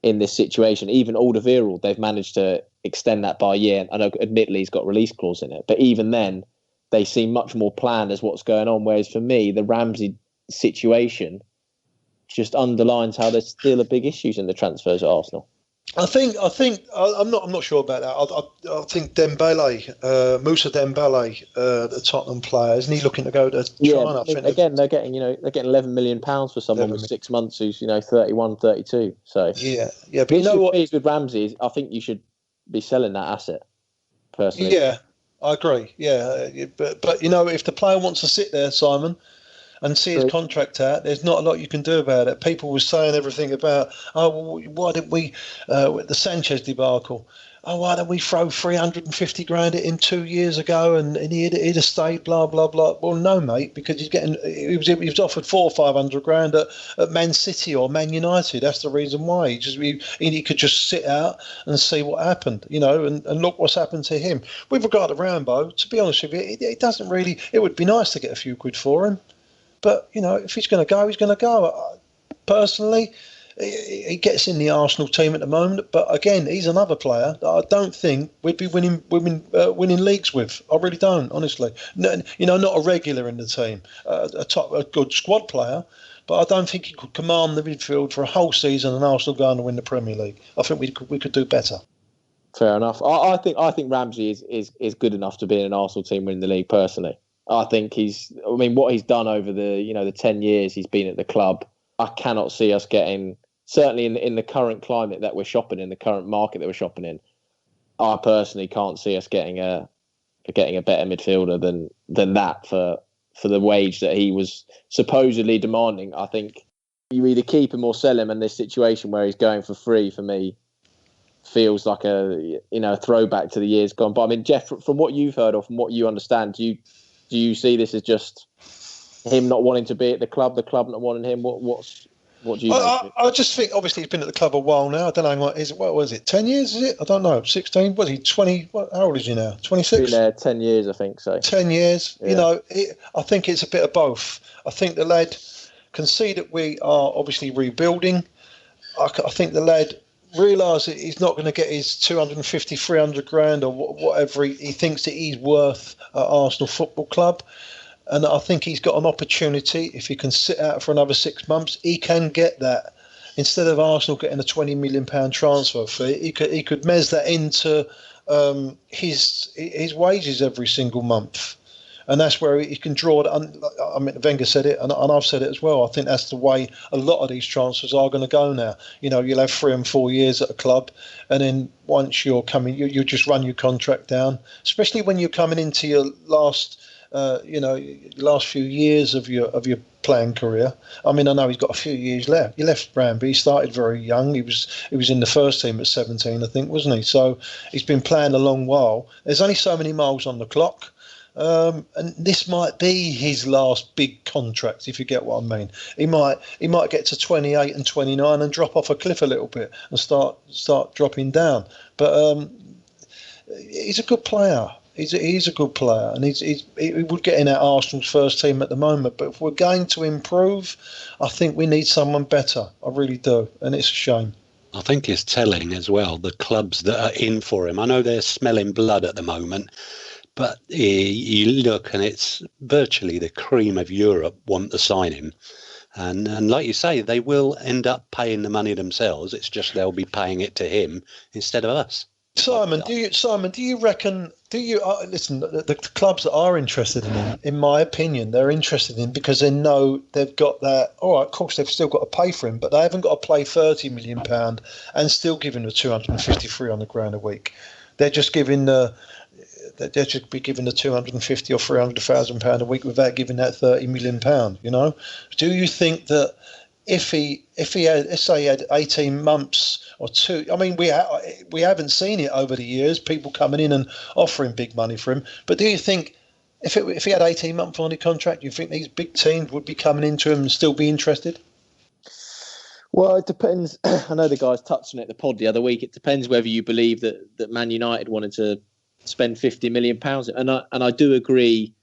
Speaker 1: in this situation. Even Alderweireld, they've managed to extend that by a year. I know, admittedly, he's got a release clause in it, but even then, they seem much more planned as what's going on. Whereas for me, the Ramsey situation just underlines how there's still a big issues in the transfers at Arsenal.
Speaker 2: I think I'm not sure about that. I think Dembele, Moussa Dembele, the Tottenham player, isn't he looking to go to China?
Speaker 1: Again, they're getting £11 million for someone with 6 months who's 31, 32. So
Speaker 2: yeah. But
Speaker 1: you know what? With Ramsey, I think you should be selling that asset. Personally,
Speaker 2: yeah, I agree. Yeah, but if the player wants to sit there, Simon, and see his contract out, there's not a lot you can do about it. People were saying everything about, why didn't we, with the Sanchez debacle, why don't we throw 350 grand at him 2 years ago and he'd have stayed, blah, blah, blah. Well, no, mate, because he was offered 400 or 500 grand at Man City or Man United. That's the reason why. He could just sit out and see what happened, and look what's happened to him. With regard to Rambo, to be honest with you, it doesn't really, it would be nice to get a few quid for him. But, if he's going to go, he's going to go. Personally, he gets in the Arsenal team at the moment, but again, he's another player that I don't think we'd be winning leagues with. I really don't, honestly. No, not a regular in the team, a good squad player, but I don't think he could command the midfield for a whole season and Arsenal going to win the Premier League. I think we could do better.
Speaker 1: Fair enough. I think Ramsey is good enough to be in an Arsenal team winning the league. Personally, I think what he's done over the 10 years he's been at the club. I cannot see us getting, certainly in the current climate that we're shopping in, the current market that we're shopping in. I personally can't see us getting a better midfielder than that for the wage that he was supposedly demanding. I think you either keep him or sell him, and this situation where he's going for free for me feels like a throwback to the years gone by. I mean, Geoff, from what you've heard or from what you understand, do you see this as just him not wanting to be at the club not wanting him? What do you think?
Speaker 2: I just think, obviously, he's been at the club a while now. I don't know, what was it, 10 years, is it? I don't know, 16? Was he 20? How old is he now? 26?
Speaker 1: Been there 10 years, I think so.
Speaker 2: 10 years. Yeah. I think it's a bit of both. I think the lad can see that we are obviously rebuilding. I think the lad realise that he's not going to get his 250, 300 grand or whatever he thinks that he's worth at Arsenal Football Club. And I think he's got an opportunity. If he can sit out for another 6 months, he can get that. Instead of Arsenal getting a £20 million transfer fee, he could mez that into his wages every single month. And that's where he can draw it. I mean, Wenger said it, and I've said it as well. I think that's the way a lot of these transfers are going to go now. You'll have 3 and 4 years at a club, and then once you're coming, you just run your contract down. Especially when you're coming into your last few years of your playing career. I mean, I know he's got a few years left. He left Ramsey. He started very young. He was in the first team at 17, I think, wasn't he? So he's been playing a long while. There's only so many miles on the clock. And this might be his last big contract, if you get what I mean. He might get to 28 and 29 and drop off a cliff a little bit and start dropping down. But he's a good player. He's a good player, and he would get in at Arsenal's first team at the moment. But if we're going to improve, I think we need someone better. I really do, and it's a shame.
Speaker 3: I think it's telling as well, the clubs that are in for him. I know they're smelling blood at the moment, but you look and it's virtually the cream of Europe want to sign him. And like you say, they will end up paying the money themselves. It's just they'll be paying it to him instead of us.
Speaker 2: Simon, do you reckon? Listen? The clubs that are interested in him, in my opinion, they're interested in him because they know they've got that. All right, of course they've still got to pay for him, but they haven't got to pay £30 million and still giving the 250, 300 grand a week. They're just giving they should be given the 250 or 300,000 pound a week without giving that 30 million pound. Do you think that if he had, let's say he had 18 months or 2, I mean, we haven't seen it over the years, people coming in and offering big money for him. But do you think if he had 18 months on the contract, do you think these big teams would be coming into him and still be interested?
Speaker 1: Well, it depends. I know the guys touched on it at the pod the other week. It depends whether you believe that Man United wanted to spend £50 million, and I do agree.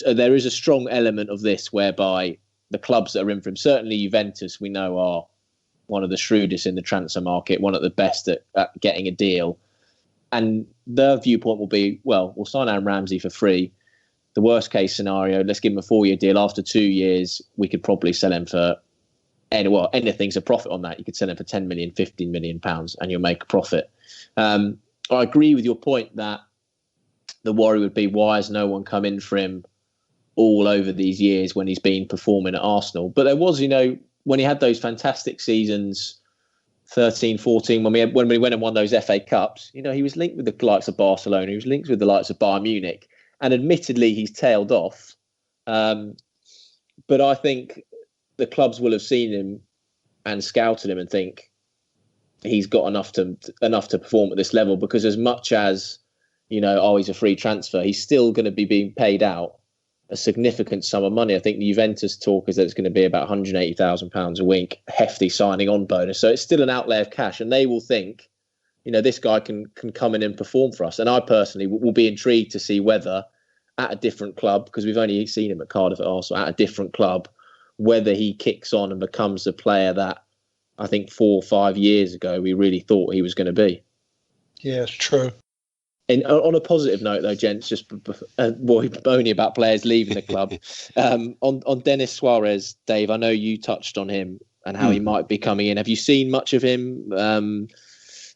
Speaker 1: There is a strong element of this whereby the clubs that are in for him, certainly Juventus, we know are one of the shrewdest in the transfer market, one of the best at getting a deal, and their viewpoint will be, well, we'll sign Aaron Ramsey for free. The worst case scenario, let's give him a 4-year deal. After 2 years, we could probably sell him for anything's a profit on that. You could sell him for 10 million, 15 million pounds, and you'll make a profit. I agree with your point that the worry would be, why has no one come in for him all over these years when he's been performing at Arsenal? But there was, when he had those fantastic seasons, 13, 14, when we went and won those FA Cups, he was linked with the likes of Barcelona, he was linked with the likes of Bayern Munich, and admittedly he's tailed off. But I think the clubs will have seen him and scouted him and think he's got enough to perform at this level, because as much as, he's a free transfer, he's still going to be being paid out a significant sum of money. I think the Juventus talk is that it's going to be about £180,000 a week, hefty signing on bonus. So it's still an outlay of cash, and they will think, this guy can come in and perform for us. And I personally will be intrigued to see whether at a different club, because we've only seen him at Cardiff at Arsenal, at a different club, whether he kicks on and becomes the player that I think 4 or 5 years ago we really thought he was going to be.
Speaker 2: Yeah, it's true.
Speaker 1: And on a positive note, though, gents, just only about players leaving the club. On Denis Suarez, Dave, I know you touched on him and how he might be coming in. Have you seen much of him?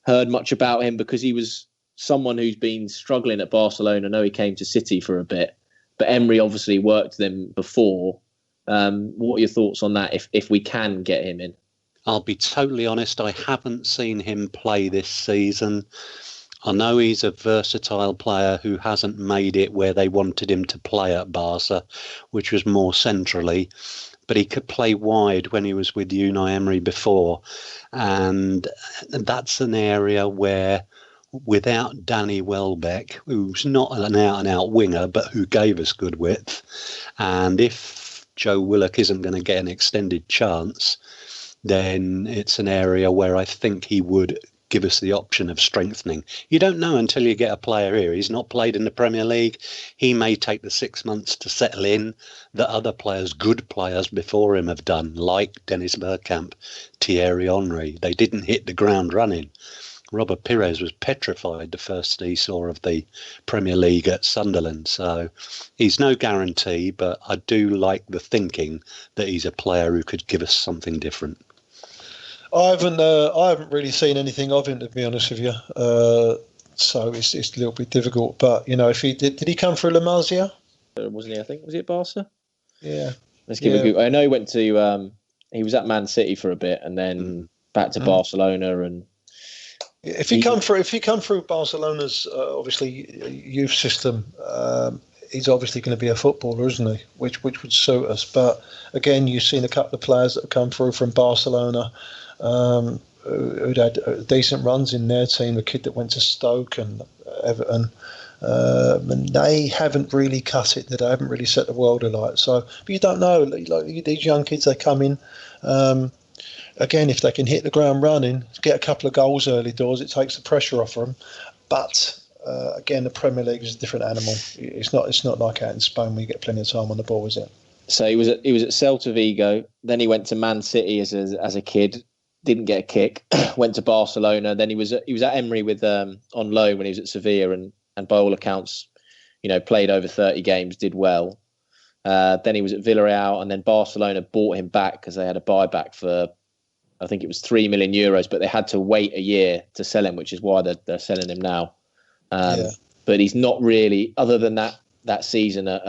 Speaker 1: Heard much about him? Because he was someone who's been struggling at Barcelona. I know he came to City for a bit, but Emery obviously worked them before. What are your thoughts on that? If we can get him in,
Speaker 3: I'll be totally honest. I haven't seen him play this season. I know he's a versatile player who hasn't made it where they wanted him to play at Barca, which was more centrally, but he could play wide when he was with Unai Emery before. And that's an area where, without Danny Welbeck, who's not an out-and-out winger, but who gave us good width, and if Joe Willock isn't going to get an extended chance, then it's an area where I think he would give us the option of strengthening. You don't know until you get a player here. He's not played in the Premier League. He may take the 6 months to settle in that other players, good players before him, have done, like Dennis Bergkamp, Thierry Henry. They didn't hit the ground running. Robert Pires was petrified the first he saw of the Premier League at Sunderland. So he's no guarantee, but I do like the thinking that he's a player who could give us something different.
Speaker 2: I haven't really seen anything of him, to be honest with you. So it's a little bit difficult. But if he did he come through La Masia?
Speaker 1: Wasn't he? I think was he at Barca?
Speaker 2: Yeah.
Speaker 1: Let's give a Google. I know he went to. He was at Man City for a bit, and then back to Barcelona. And
Speaker 2: if he come through Barcelona's obviously youth system, he's obviously going to be a footballer, isn't he? Which would suit us. But again, you've seen a couple of players that have come through from Barcelona. Who'd had decent runs in their team, the kid that went to Stoke and Everton, and they haven't really cut it. They haven't really set the world alight. So, but you don't know. Like these young kids, they come in. Again, if they can hit the ground running, get a couple of goals early doors, it takes the pressure off them. But again, the Premier League is a different animal. It's not like out in Spain where you get plenty of time on the ball, is it?
Speaker 1: So he was at Celta Vigo. Then he went to Man City as a kid. Didn't get a kick. Went to Barcelona. Then he was at Emery with on loan when he was at Sevilla, and by all accounts, played over 30 games, did well. Then he was at Villarreal, and then Barcelona bought him back because they had a buyback for, I think it was €3 million, but they had to wait a year to sell him, which is why they're selling him now. But he's not really, other than that season at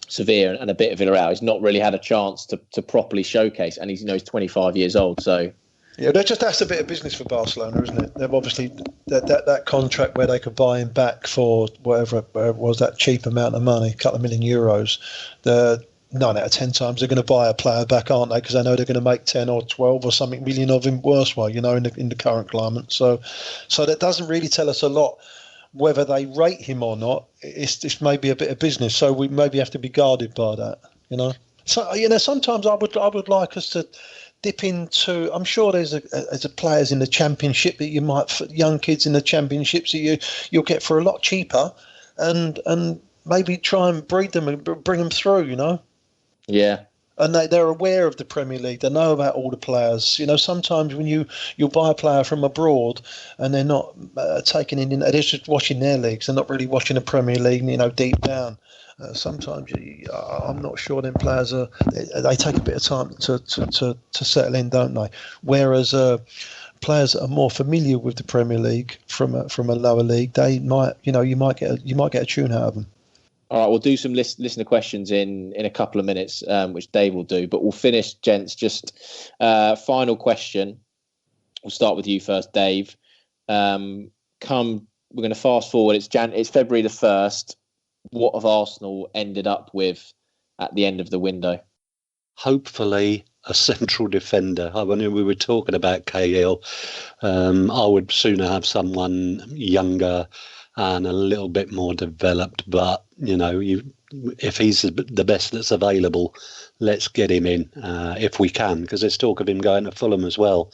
Speaker 1: Sevilla and a bit of Villarreal, he's not really had a chance to properly showcase, and he's 25 years old. So
Speaker 2: that's a bit of business for Barcelona, isn't it? They've obviously that contract where they could buy him back for whatever it was, that cheap amount of money, a couple of million euros. The 9 out of 10 times they're going to buy a player back, aren't they? Because they know they're going to make 10 or 12 or something million of him worthwhile, in the current climate. So that doesn't really tell us a lot. Whether they rate him or not, it's maybe a bit of business. So we maybe have to be guarded by that, So sometimes I would like us to dip into. I'm sure there's a players in the Championship that you might, young kids in the Championships that you'll get for a lot cheaper, and maybe try and breed them and bring them through.
Speaker 1: Yeah.
Speaker 2: And they're aware of the Premier League. They know about all the players. Sometimes when you'll buy a player from abroad and they're not taking in, they're just watching their leagues. They're not really watching the Premier League, deep down. Sometimes I'm not sure them players they take a bit of time to settle in, don't they? Whereas players that are more familiar with the Premier League from a lower league, they might, you might get a tune out of them.
Speaker 1: All right, we'll do some listener questions in a couple of minutes, which Dave will do. But we'll finish, gents. Just final question. We'll start with you first, Dave. We're going to fast forward. It's February the 1st. What have Arsenal ended up with at the end of the window?
Speaker 3: Hopefully a central defender. I mean, we were talking about Cahill. I would sooner have someone younger and a little bit more developed, but if he's the best that's available, let's get him in if we can, because there's talk of him going to Fulham as well.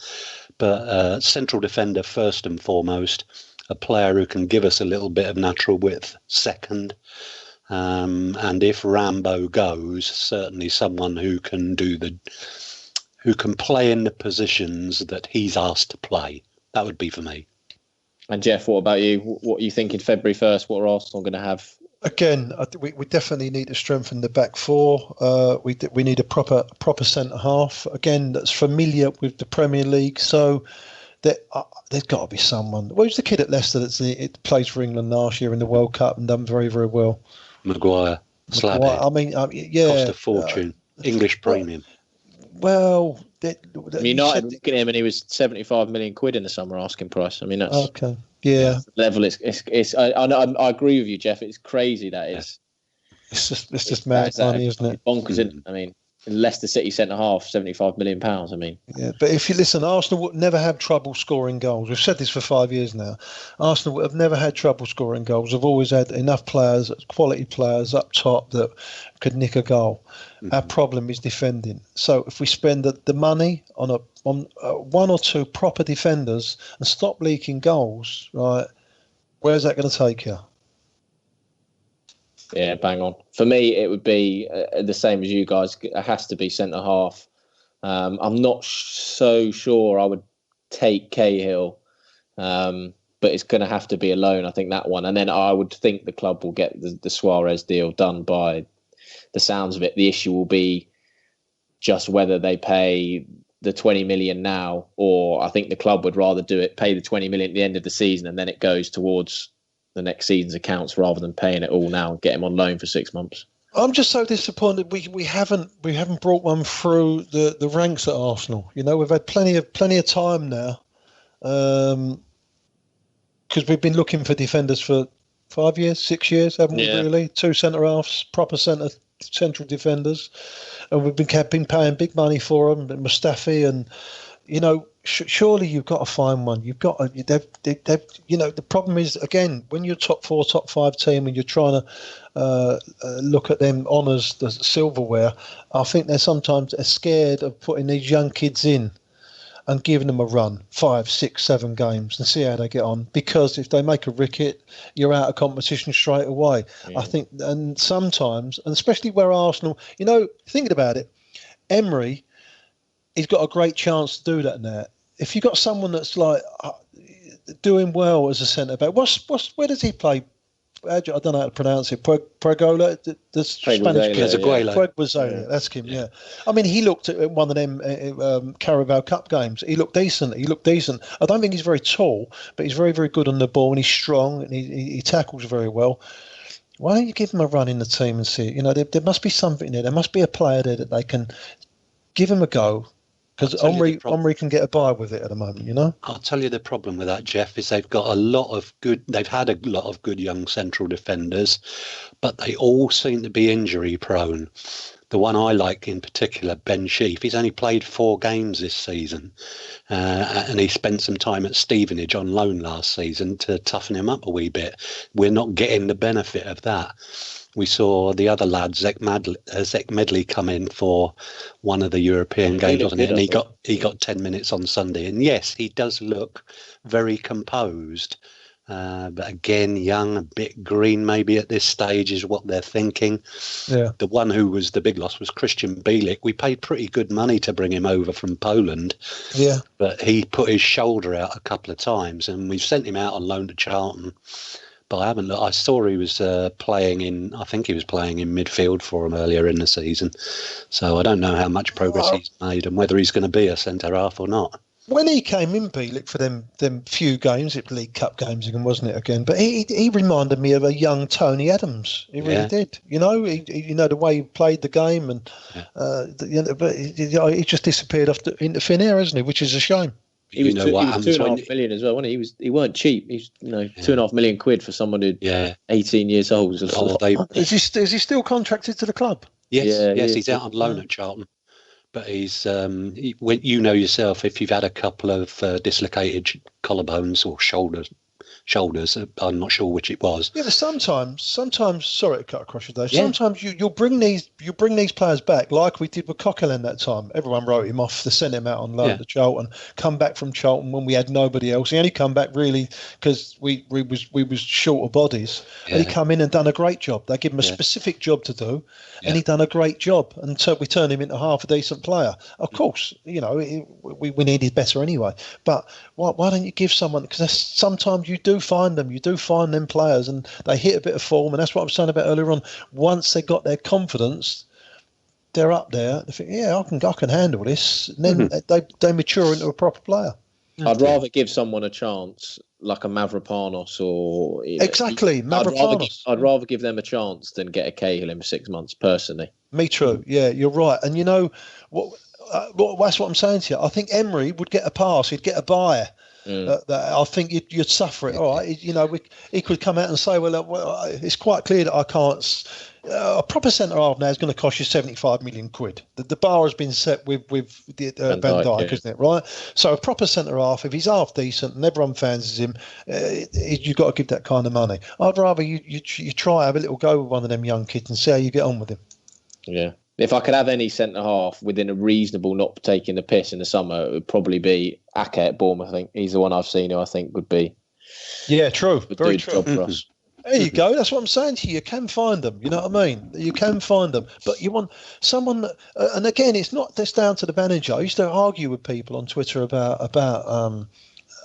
Speaker 3: But central defender first and foremost, a player who can give us a little bit of natural width second, and if Rambo goes, certainly someone who can do who can play in the positions that he's asked to play. That would be for me.
Speaker 1: And Geoff, what about you? What are you thinking February 1st? What are Arsenal going to have?
Speaker 2: Again, I think we definitely need to strengthen the back four. We need a proper centre half. Again, that's familiar with the Premier League. So there's got to be someone. Well, who's the kid at Leicester that plays for England last year in the World Cup and done very, very well?
Speaker 3: Maguire. Slabhead.
Speaker 2: I mean, yeah.
Speaker 3: Cost a fortune. English premium.
Speaker 2: Well,
Speaker 1: United look at him, and he was 75 million quid in the summer asking price. I mean, that's
Speaker 2: okay. Yeah,
Speaker 1: level. It's. I agree with you, Geoff. It's crazy that is.
Speaker 2: It's just mad money, isn't it?
Speaker 1: Bonkers, isn't it? I mean, Leicester City centre half, £75 million. I mean,
Speaker 2: yeah. But if you listen, Arsenal would never have trouble scoring goals. We've said this for 5 years now. Arsenal have never had trouble scoring goals. They've always had enough players, quality players up top that could nick a goal. Mm-hmm. Our problem is defending. So if we spend the money on one or two proper defenders and stop leaking goals, right? Where's that going to take you?
Speaker 1: Yeah, bang on. For me, it would be the same as you guys. It has to be centre half. I'm not so sure I would take Cahill, but it's going to have to be a loan. I think that one. And then I would think the club will get the Suarez deal done by the sounds of it. The issue will be just whether they pay the 20 million now, or I think the club would rather pay the 20 million at the end of the season, and then it goes towards the next season's accounts rather than paying it all now and get him on loan for 6 months.
Speaker 2: I'm just so disappointed we haven't brought one through the ranks at Arsenal. You know, we've had plenty of time now, because we've been looking for defenders for 5 years, 6 years, haven't we? Really, 2 centre halves, proper central defenders, and we've been paying big money for them, Mustafi, and you know. Surely you've got to find one. You've got to, they've, you know, the problem is, again, when you're top 4, top 5 team and you're trying to look at them honours, the silverware, I think they're sometimes scared of putting these young kids in and giving them a run, 5, 6, 7 games and see how they get on. Because if they make a ricket, you're out of competition straight away. Yeah. I think, and sometimes, and especially where Arsenal, you know, thinking about it, Emery, he's got a great chance to do that now. If you've got someone that's like doing well as a centre back, where does he play? I don't know how to pronounce it. Pregola, the Spanish player. That's him. Yeah. I mean, he looked at one of them Carabao Cup games. He looked decent. I don't think he's very tall, but he's very, very good on the ball, and he's strong, and he tackles very well. Why don't you give him a run in the team and see? You know, there must be something there. There must be a player there that they can give him a go. Because Emery can get a buy with it at the moment, you know.
Speaker 3: I'll tell you the problem with that, Geoff, is they've had a lot of good young central defenders, but they all seem to be injury prone. The one I like in particular, Ben Sheaf, he's only played 4 games this season, and he spent some time at Stevenage on loan last season to toughen him up a wee bit. We're not getting the benefit of that. We saw the other lad, Zek Medley, come in for one of the European games, wasn't it? And he got 10 minutes on Sunday. And yes, he does look very composed. But again, young, a bit green maybe at this stage is what they're thinking. Yeah. The one who was the big loss was Christian Bielik. We paid pretty good money to bring him over from Poland. Yeah. But he put his shoulder out a couple of times, and we've sent him out on loan to Charlton. But I haven't looked. I saw he was playing in midfield for him earlier in the season. So I don't know how much progress he's made and whether he's going to be a centre half or not.
Speaker 2: When he came in, Bielik, for them few games, it League Cup games again, wasn't it? Again, but he reminded me of a young Tony Adams. He really did. You know, you know the way he played the game, and but he just disappeared into thin air, hasn't he? Which is a shame.
Speaker 1: He was 2.5 million as well, wasn't he? He weren't cheap. He's 2.5 million quid for someone who's 18 years old.
Speaker 2: Is he still contracted to the club?
Speaker 3: Yes, he's out on loan at Charlton. But he's you know yourself, if you've had a couple of dislocated collarbones or shoulder shoulders. I'm not sure which it was.
Speaker 2: Yeah, but sometimes, sorry to cut across your day. Yeah. Sometimes you'll bring these players back, like we did with Coquelin that time. Everyone wrote him off. They sent him out on loan to Charlton. Come back from Charlton when we had nobody else. He only come back really because we was short of bodies, and he come in and done a great job. They give him a specific job to do, and he done a great job. And so we turned him into half a decent player. Of course, we needed better anyway. But why don't you give someone? Because sometimes you do find them players, and they hit a bit of form, and that's what I was saying about earlier on. Once they got their confidence, they're up there. They think, I can handle this, and then they mature into a proper player.
Speaker 1: I'd rather give someone a chance, like a Mavropanos or
Speaker 2: exactly Mavropanos.
Speaker 1: I'd rather give them a chance than get a Cahill in for 6 months, personally.
Speaker 2: Me too. Yeah, you're right. And you know what? That's what I'm saying to you. I think Emery would get a pass. He'd get a buy. I think you'd suffer it. All right, he could come out and say, well, it's quite clear that I can't. A proper centre half now is going to cost you 75 million quid. The bar has been set with Van Dijk, isn't it? Right. So a proper centre half, if he's half decent and everyone fancies him, you've got to give that kind of money. I'd rather you try have a little go with one of them young kids and see how you get on with him.
Speaker 1: Yeah. If I could have any centre half within a reasonable, not taking the piss in the summer, it would probably be Ake at Bournemouth. I think he's the one I've seen who I think would be. Yeah,
Speaker 2: true. Very true. For us. There you go. That's what I'm saying to you. You can find them. You know what I mean? You can find them. But you want someone, and again, it's not just down to the manager. I used to argue with people on Twitter about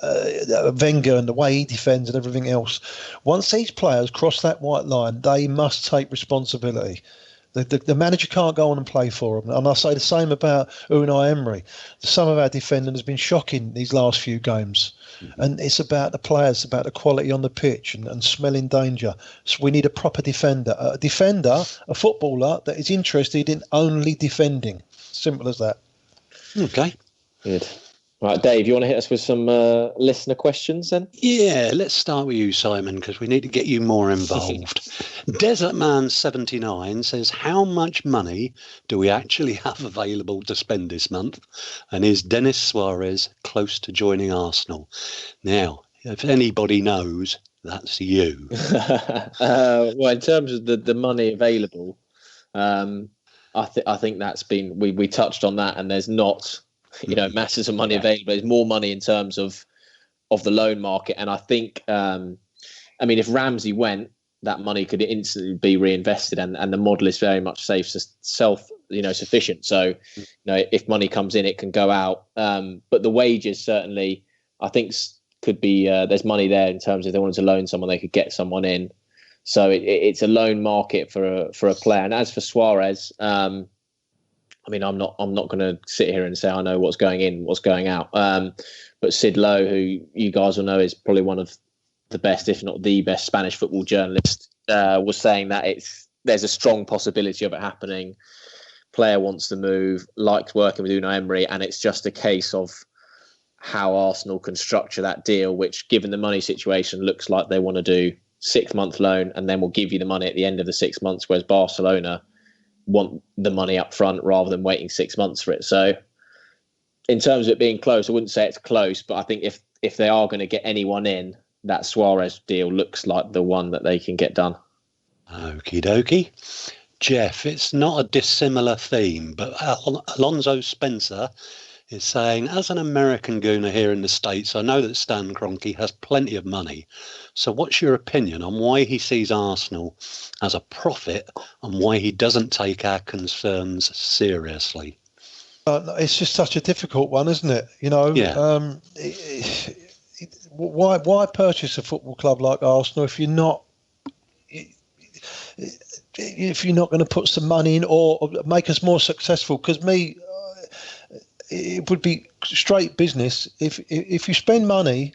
Speaker 2: Wenger and the way he defends and everything else. Once these players cross that white line, they must take responsibility. The manager can't go on and play for them. And I say the same about Unai Emery. Some of our defending has been shocking these last few games. And it's about the players, about the quality on the pitch and smelling danger. So we need a proper defender. A footballer that is interested in only defending. Simple as that.
Speaker 3: Okay.
Speaker 1: Good. Right, Dave, you want to hit us with some listener questions then?
Speaker 3: Yeah, let's start with you, Simon, because we need to get you more involved. Desert Man 79 says, how much money do we actually have available to spend this month? And is Denis Suarez close to joining Arsenal? Now, if anybody knows, that's you.
Speaker 1: Well, in terms of the money available, I think that's been, we touched on that, and there's not... masses of money available. There's more money in terms of the loan market. And I think, if Ramsey went, that money could instantly be reinvested, and the model is very much self-sufficient. So, if money comes in, it can go out. But the wages certainly, I think, could be, there's money there in terms of if they wanted to loan someone, they could get someone in. So it's a loan market for a player. And as for Suarez, I'm not going to sit here and say I know what's going in, what's going out. But Sid Lowe, who you guys will know is probably one of the best, if not the best, Spanish football journalist, was saying that there's a strong possibility of it happening. Player wants to move, likes working with Unai Emery, and it's just a case of how Arsenal can structure that deal, which, given the money situation, looks like they want to do 6-month loan, and then we'll give you the money at the end of the 6 months, whereas Barcelona want the money up front rather than waiting 6 months for it. So in terms of it being close, I wouldn't say it's close, but I think if they are going to get anyone in, that Suarez deal looks like the one that they can get done.
Speaker 3: Okie dokie. Geoff, it's not a dissimilar theme, but Alonso Spencer is saying, as an American gooner here in the States, I know that Stan Kroenke has plenty of money. So what's your opinion on why he sees Arsenal as a profit and why he doesn't take our concerns seriously?
Speaker 2: It's just such a difficult one, isn't it?
Speaker 3: Yeah.
Speaker 2: Why purchase a football club like Arsenal if you're not going to put some money in or make us more successful? Because it would be straight business if you spend money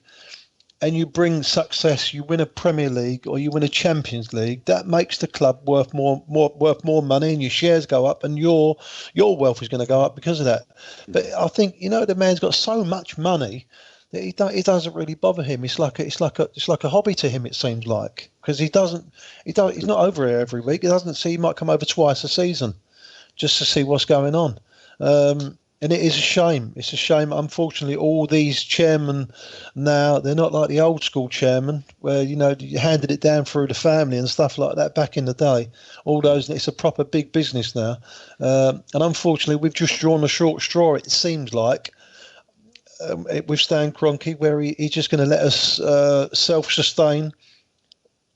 Speaker 2: and you bring success, you win a Premier League or you win a Champions League, that makes the club worth more money, and your shares go up, and your wealth is going to go up because of that. But I think the man's got so much money that it doesn't really bother him. It's like a hobby to him, it seems like, because he's not over here every week. He might come over twice a season just to see what's going on. And it is a shame. It's a shame. Unfortunately, all these chairmen now, they're not like the old school chairman where, you handed it down through the family and stuff like that back in the day. All those, it's a proper big business now. And unfortunately, we've just drawn a short straw, it seems like, with Stan Kroenke, where he's just going to let us self-sustain.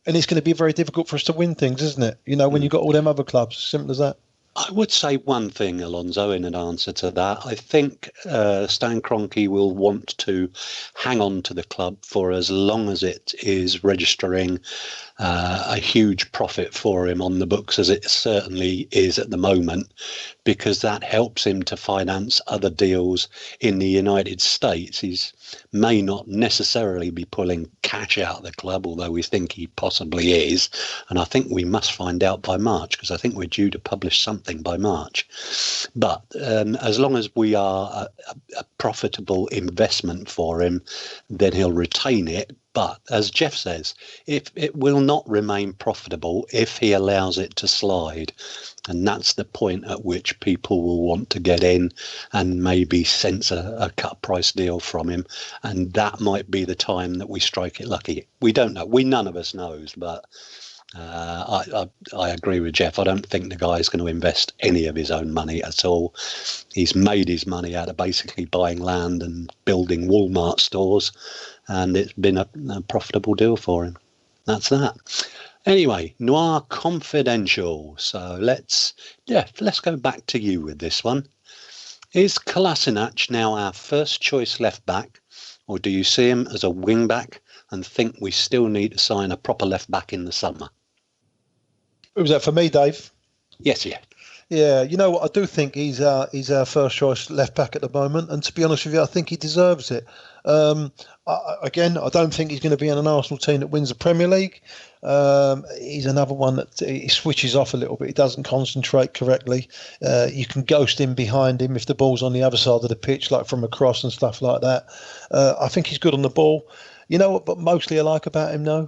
Speaker 2: And it's going to be very difficult for us to win things, isn't it? When you've got all them other clubs, simple as that.
Speaker 3: I would say one thing, Alonso, in an answer to that. I think Stan Kroenke will want to hang on to the club for as long as it is registering a huge profit for him on the books, as it certainly is at the moment, because that helps him to finance other deals in the United States. He's may not necessarily be pulling cash out of the club, although we think he possibly is. And I think we must find out by March, because I think we're due to publish something by March. But as long as we are a profitable investment for him, then he'll retain it. But as Geoff says, if it will not remain profitable if he allows it to slide. And that's the point at which people will want to get in and maybe sense a cut price deal from him. And that might be the time that we strike it lucky. We don't know. None of us knows. But I agree with Geoff. I don't think the guy's going to invest any of his own money at all. He's made his money out of basically buying land and building Walmart stores. And it's been a profitable deal for him. That's that. Anyway, Noir Confidential. So let's go back to you with this one. Is Kolasinac now our first choice left back, or do you see him as a wing back and think we still need to sign a proper left back in the summer?
Speaker 2: Was that for me, Dave?
Speaker 3: Yes, yeah.
Speaker 2: Yeah, you know what? I do think he's our first choice left back at the moment, and to be honest with you, I think he deserves it. I don't think he's going to be in an Arsenal team that wins the Premier League. He's another one that he switches off a little bit. He doesn't concentrate correctly. You can ghost him behind him if the ball's on the other side of the pitch, like from across and stuff like that. I think he's good on the ball. You know what? But mostly I like about him, though,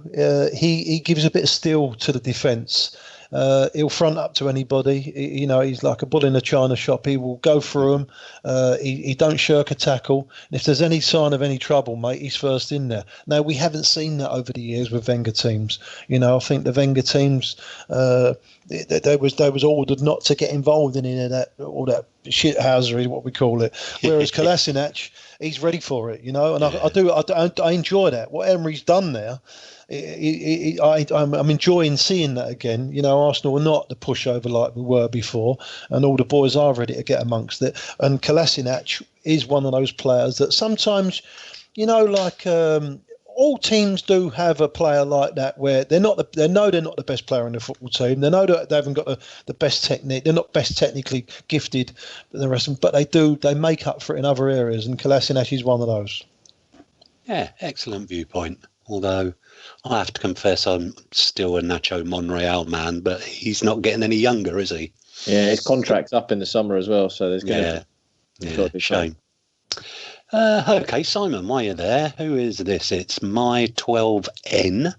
Speaker 2: he gives a bit of steel to the defence. He'll front up to anybody. He's like a bull in a china shop. He will go through them. He don't shirk a tackle. And if there's any sign of any trouble, mate, he's first in there. Now, we haven't seen that over the years with Wenger teams. I think the Wenger teams, they was ordered not to get involved in any of that, all that shithousery, what we call it. Whereas Kolasinac, he's ready for it, and I enjoy that. What Emery's done there, I'm enjoying seeing that again. Arsenal are not the pushover like we were before, and all the boys are ready to get amongst it. And Kolasinac is one of those players that sometimes, all teams do have a player like that where they know they're not the best player in the football team. They know that they haven't got the best technique. They're not best technically gifted than the rest of them, but they make up for it in other areas. And Kolasinac is one of those.
Speaker 3: Yeah, excellent viewpoint. Although I have to confess I'm still a Nacho Monreal man, but he's not getting any younger, is he?
Speaker 1: Yeah, his contract's up in the summer as well, so there's going
Speaker 3: to be shame. Okay, Simon, while you're there, who is this? It's my 12N.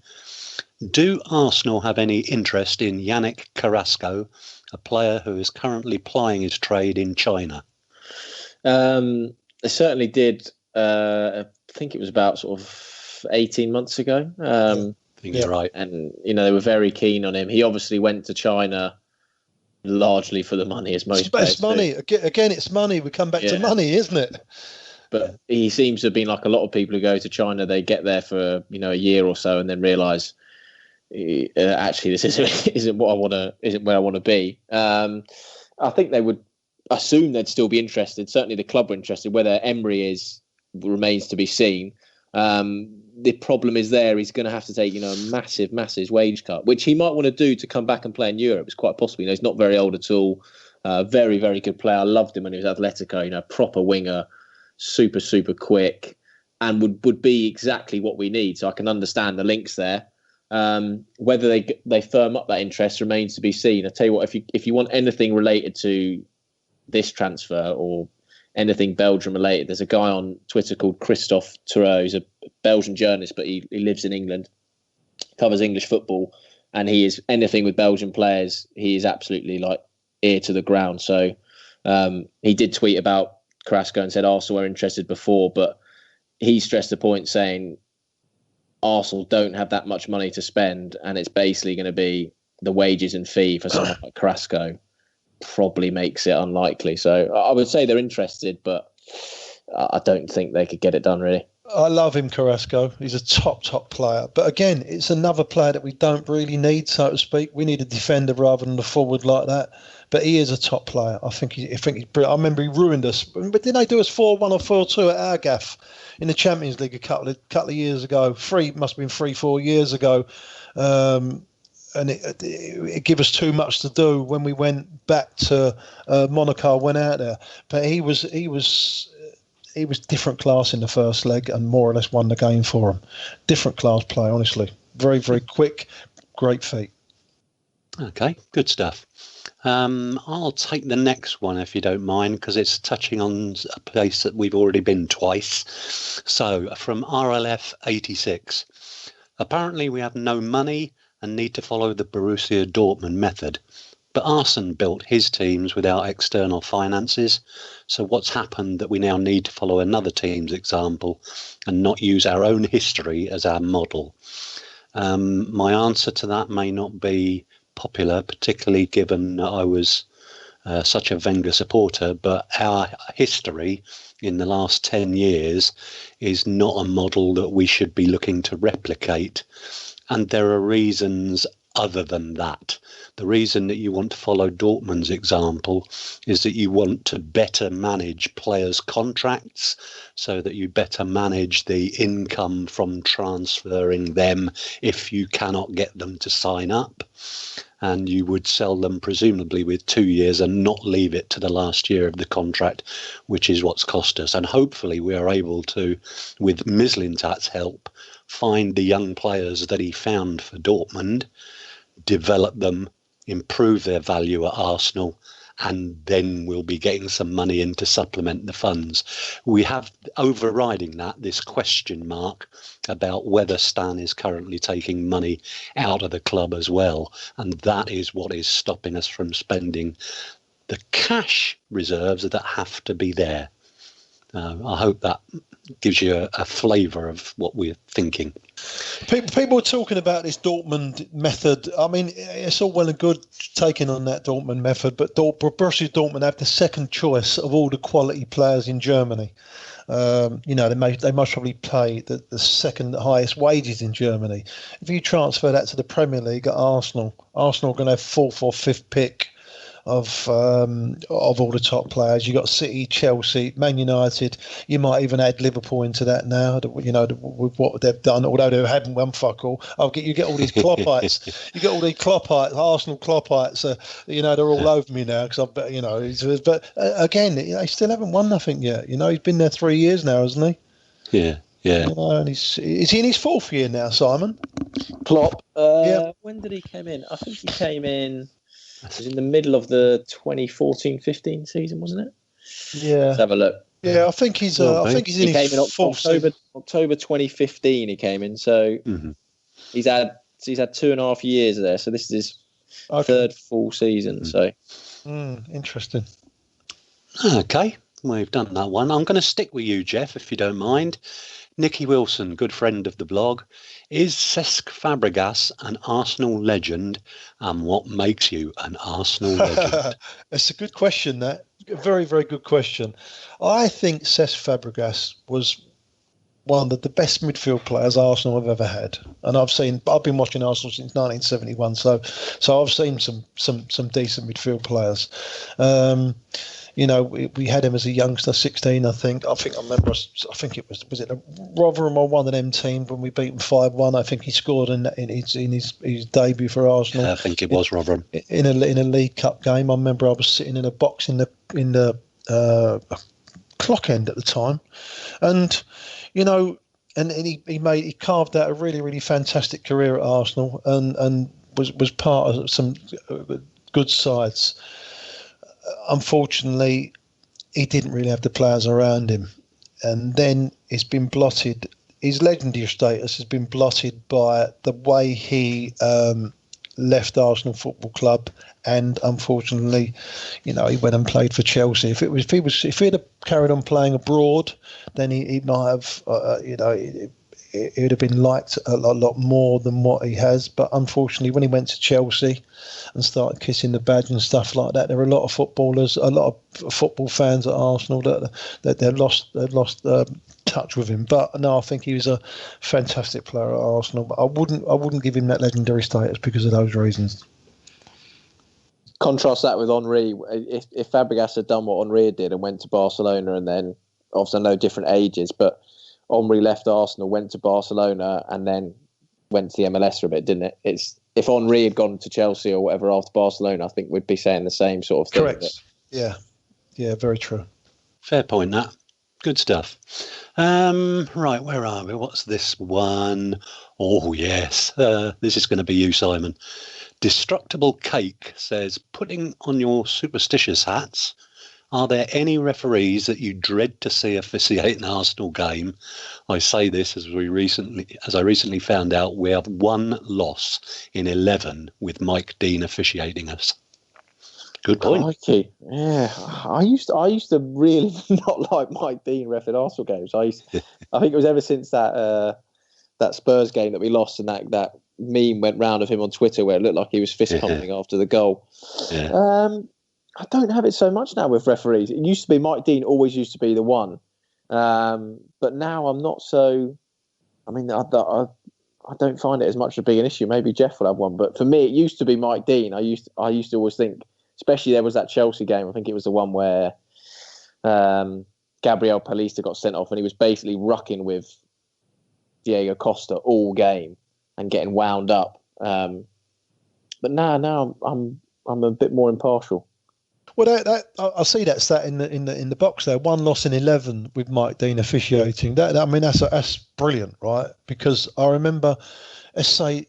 Speaker 3: Do Arsenal have any interest in Yannick Carrasco, a player who is currently plying his trade in China?
Speaker 1: They certainly did. I think it was about sort of 18 months ago.
Speaker 3: I think you're right.
Speaker 1: And, they were very keen on him. He obviously went to China largely for the money, as most players
Speaker 2: It's money. Again, it's money. We come back to money, isn't it?
Speaker 1: But he seems to have been like a lot of people who go to China. They get there for a year or so and then realise actually this isn't what I want to isn't where I want to be. I think they would assume they'd still be interested. Certainly the club were interested. Whether Emery remains to be seen. The problem is he's going to have to take a massive wage cut, which he might want to do to come back and play in Europe. It's quite possible. He's not very old at all. Very, very good player. I loved him when he was at Atletico. Proper winger. Super quick, and would be exactly what we need. So I can understand the links there. Whether they firm up that interest remains to be seen. I tell you what, if you want anything related to this transfer or anything Belgium related, there's a guy on Twitter called Christophe Thureau. He's a Belgian journalist, but he lives in England, covers English football, and he is anything with Belgian players. He is absolutely like ear to the ground. So he did tweet about Carrasco and said Arsenal were interested before, but he stressed the point saying Arsenal don't have that much money to spend, and it's basically going to be the wages and fee for someone like Carrasco probably makes it unlikely. So I would say they're interested, but I don't think they could get it done, really.
Speaker 2: I love him, Carrasco. He's a top player. But again, it's another player that we don't really need, so to speak. We need a defender rather than a forward like that. But he is a top player. I think he's brilliant. I remember he ruined us. But didn't they do us 4-1 or 4-2 at our gaff in the Champions League a couple of years ago? Must have been 3-4 years ago. And it gave us too much to do when we went back to Monaco, went out there. But he was different class in the first leg and more or less won the game for him. Different class player, honestly. Very, very quick, great feet.
Speaker 3: Okay, good stuff. I'll take the next one if you don't mind, because it's touching on a place that we've already been twice. So, from RLF 86. Apparently we have no money and need to follow the Borussia Dortmund method. But Arsene built his teams without external finances. So what's happened that we now need to follow another team's example and not use our own history as our model? My answer to that may not be popular, particularly given that I was such a Wenger supporter, but our history in the last 10 years is not a model that we should be looking to replicate. And there are reasons other than that. The reason that you want to follow Dortmund's example is that you want to better manage players' contracts so that you better manage the income from transferring them if you cannot get them to sign up. And you would sell them presumably with 2 years and not leave it to the last year of the contract, which is what's cost us. And hopefully we are able to, with Mislintat's help, find the young players that he found for Dortmund, develop them, improve their value at Arsenal, and then we'll be getting some money in to supplement the funds. We have overriding that this question mark about whether Stan is currently taking money out of the club as well, and that is what is stopping us from spending the cash reserves that have to be there. I hope that gives you a flavour of what we're thinking.
Speaker 2: People are talking about this Dortmund method. I mean, it's all well and good taking on that Dortmund method, but Borussia Dortmund have the second choice of all the quality players in Germany. They must probably pay the second highest wages in Germany. If you transfer that to the Premier League at Arsenal are going to have fourth or fifth pick of all the top players. You got City, Chelsea, Man United. You might even add Liverpool into that now. With what they've done, although they haven't won fuck all. You get all these Kloppites. You get all these Kloppites, Arsenal Kloppites. They're all over me now because But again, they still haven't won nothing yet. He's been there 3 years now, hasn't
Speaker 3: he? Yeah.
Speaker 2: And is he in his fourth year now, Simon?
Speaker 1: Klopp. When did he come in? I think he came in. It was in the middle of the 2014-15 season, wasn't it?
Speaker 2: Yeah.
Speaker 1: Let's have a look.
Speaker 2: Yeah, I think he's. I think he's in his fourth
Speaker 1: October 2015. He came in, so he's had 2.5 years there. So this is his third full season. So
Speaker 2: interesting.
Speaker 3: Okay, we've done that one. I'm going to stick with you, Geoff, if you don't mind. Nicky Wilson, good friend of the blog. Is Cesc Fabregas an Arsenal legend, and what makes you an Arsenal legend?
Speaker 2: It's a good question, that. A very, very good question. I think Cesc Fabregas was one of the best midfield players Arsenal have ever had. And I've been watching Arsenal since 1971, so I've seen some decent midfield players. We had him as a youngster, 16, I think. I remember. I think it was it Rotherham or one of them teams when we beat them 5-1. I think he scored in his debut for Arsenal.
Speaker 3: I think it was Rotherham
Speaker 2: in a League Cup game. I remember I was sitting in a box in the clock end at the time, and he carved out a really, really fantastic career at Arsenal, and was part of some good sides. Unfortunately, he didn't really have the players around him, and then it's been blotted. His legendary status has been blotted by the way he left Arsenal Football Club, and unfortunately, he went and played for Chelsea. If he'd have carried on playing abroad, then he might have, it would have been liked a lot more than what he has. But unfortunately, when he went to Chelsea and started kissing the badge and stuff like that, there were a lot of footballers, a lot of football fans at Arsenal that they lost touch with him. But no, I think he was a fantastic player at Arsenal. But I wouldn't give him that legendary status because of those reasons.
Speaker 1: Contrast that with Henry. If Fabregas had done what Henry did and went to Barcelona, and then obviously I know different ages, but Emery left Arsenal, went to Barcelona, and then went to the MLS for a bit, didn't it? If Emery had gone to Chelsea or whatever after Barcelona, I think we'd be saying the same sort of thing.
Speaker 2: Correct. Yeah, very true.
Speaker 3: Fair point, that. Good stuff. Right, where are we? What's this one? Oh, yes. This is going to be you, Simon. Destructible Cake says, putting on your superstitious hats, are there any referees that you dread to see officiate an Arsenal game? I say this as I recently found out we have one loss in 11 with Mike Dean officiating us. Good point.
Speaker 1: Crikey. Yeah, I used to really not like Mike Dean ref at Arsenal games. I think it was ever since that Spurs game that we lost, and that meme went round of him on Twitter where it looked like he was fist pumping after the goal. Yeah. I don't have it so much now with referees. It used to be Mike Dean always used to be the one, but now I'm not so. I mean, I don't find it as much a big an issue. Maybe Geoff will have one, but for me, it used to be Mike Dean. I used to always think, especially there was that Chelsea game. I think it was the one where Gabriel Palista got sent off, and he was basically rucking with Diego Costa all game and getting wound up. But now I'm a bit more impartial.
Speaker 2: Well, I see that stat in the box there. One loss in 11 with Mike Dean officiating. That's brilliant, right? Because I remember, let's say,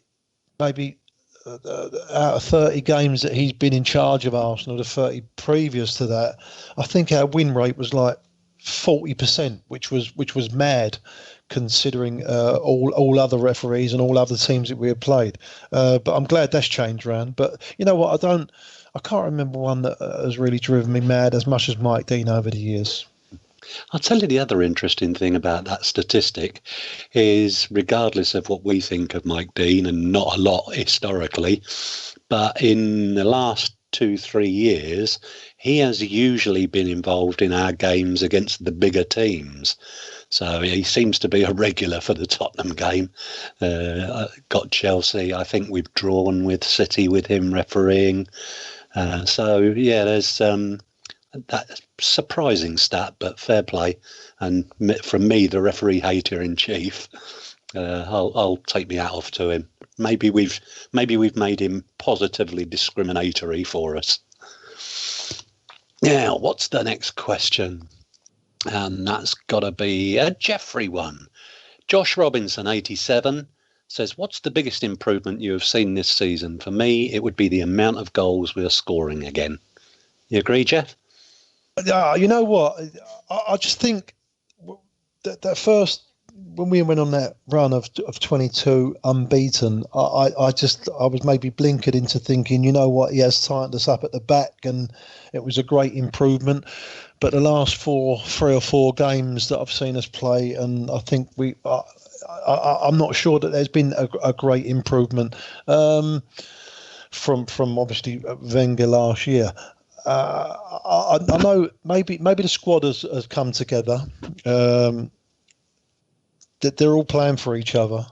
Speaker 2: maybe out of 30 games that he's been in charge of Arsenal, the 30 previous to that, I think our win rate was like 40%, which was mad, considering all other referees and all other teams that we had played. But I'm glad that's changed around. But you know what? I can't remember one that has really driven me mad as much as Mike Dean over the years.
Speaker 3: I'll tell you the other interesting thing about that statistic is, regardless of what we think of Mike Dean, and not a lot historically, but in the last 2-3 years, he has usually been involved in our games against the bigger teams. So he seems to be a regular for the Tottenham game. Got Chelsea. I think we've drawn with City with him refereeing. There's that surprising stat, but fair play. And from me, the referee hater in chief, I'll take me hat off to him. Maybe we've made him positively discriminatory for us. Now, what's the next question? And that's got to be a Jeffrey one. Josh Robinson, 87, says, what's the biggest improvement you have seen this season? For me, it would be the amount of goals we are scoring again. You agree, Geoff?
Speaker 2: You know what? I just think that first, when we went on that run of 22 unbeaten, I was maybe blinkered into thinking, you know what, he has tightened us up at the back, and it was a great improvement. But the last 3 or 4 games that I've seen us play, and I think I'm not sure that there's been a great improvement from obviously Wenger last year. I know maybe the squad has come together. That they're all playing for each other.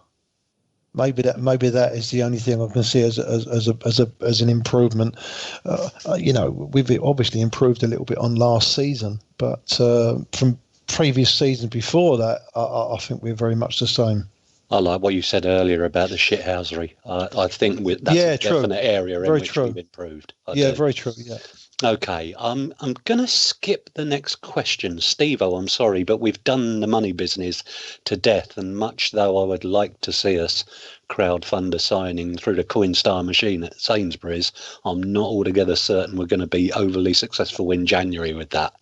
Speaker 2: Maybe that is the only thing I can see as an improvement. We've obviously improved a little bit on last season, but from previous seasons before that, I think we're very much the same.
Speaker 3: I like what you said earlier about the shithousery. I think that's a definite area in which we've improved.
Speaker 2: Very true. Yeah.
Speaker 3: Okay, I'm going to skip the next question. Steve-O, I'm sorry, but we've done the money business to death, and much though I would like to see us crowdfund a signing through the Coinstar machine at Sainsbury's, I'm not altogether certain we're going to be overly successful in January with that.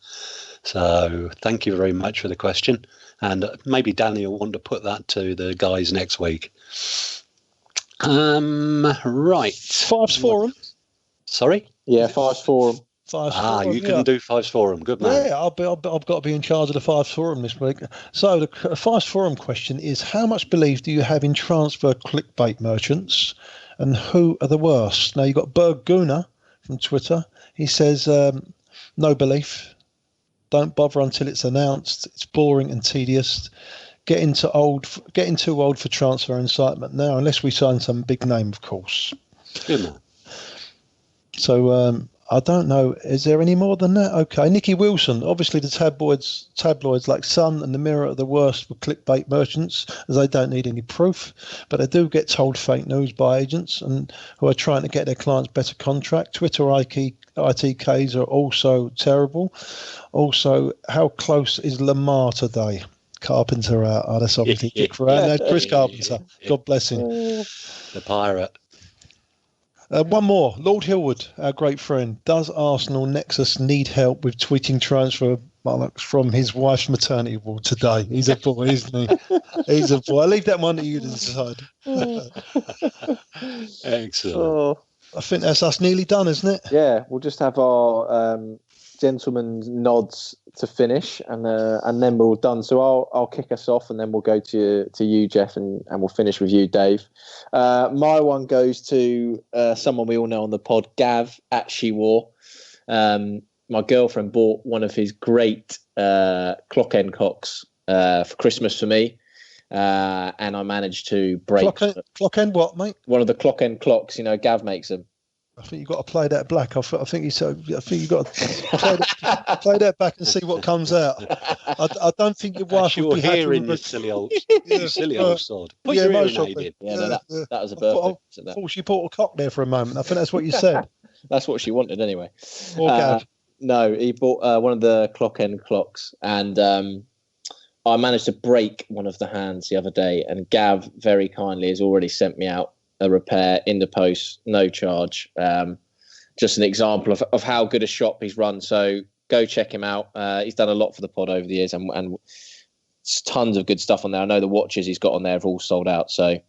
Speaker 3: So thank you very much for the question, and maybe Danny will want to put that to the guys next week. Right.
Speaker 2: Fives Forum.
Speaker 3: Sorry?
Speaker 1: Yeah, Fives Forum.
Speaker 3: You can do Fives Forum. Good man.
Speaker 2: Yeah, I've got to be in charge of the Fives Forum this week. So the Fives Forum question is: how much belief do you have in transfer clickbait merchants, and who are the worst? Now you've got Bergkamp from Twitter. He says, "No belief. Don't bother until it's announced. It's boring and tedious. Getting too old for transfer incitement now, unless we sign some big name, of course."
Speaker 3: Good man.
Speaker 2: So I don't know. Is there any more than that? Okay, Nicky Wilson. Obviously, the tabloids like Sun and the Mirror are the worst for clickbait merchants, as they don't need any proof, but they do get told fake news by agents and who are trying to get their clients better contract. Twitter ITKs are also terrible. Also, how close is Lamar today? Carpenter out. Oh, that's obviously kick for out. No, Chris Carpenter. God bless him.
Speaker 3: The pirate.
Speaker 2: One more. Lord Hillwood, our great friend. Does Arsenal Nexus need help with tweeting transfer bollocks from his wife's maternity ward today? He's a boy, isn't he? He's a boy. I'll leave that one to you to decide.
Speaker 3: Excellent.
Speaker 2: I think that's us nearly done, isn't it?
Speaker 1: Yeah, we'll just have our gentleman's nods to finish, and then we're all done. So I'll kick us off, and then we'll go to you, Geoff, and we'll finish with you, Dave. My one goes to someone we all know on the pod, Gav at She Wore. My girlfriend bought one of his great clock end clocks for Christmas for me, and I managed to break
Speaker 2: clock end what, mate?
Speaker 1: One of the clock end clocks. Gav makes them.
Speaker 2: I think you've got to play that back. I think you've got to play that back and see what comes out. I don't think your wife would be happy with
Speaker 3: silly old sod. Put
Speaker 2: your
Speaker 3: hearing aid in.
Speaker 1: That was a birthday.
Speaker 2: I thought she bought a cock there for a moment. I think that's what you said.
Speaker 1: That's what she wanted anyway.
Speaker 2: Or Gav.
Speaker 1: No, he bought one of the clock end clocks, and I managed to break one of the hands the other day, and Gav very kindly has already sent me out a repair in the post, no charge. Just an example of how good a shop he's run. So go check him out. He's done a lot for the pod over the years, and tons of good stuff on there. I know the watches he's got on there have all sold out. So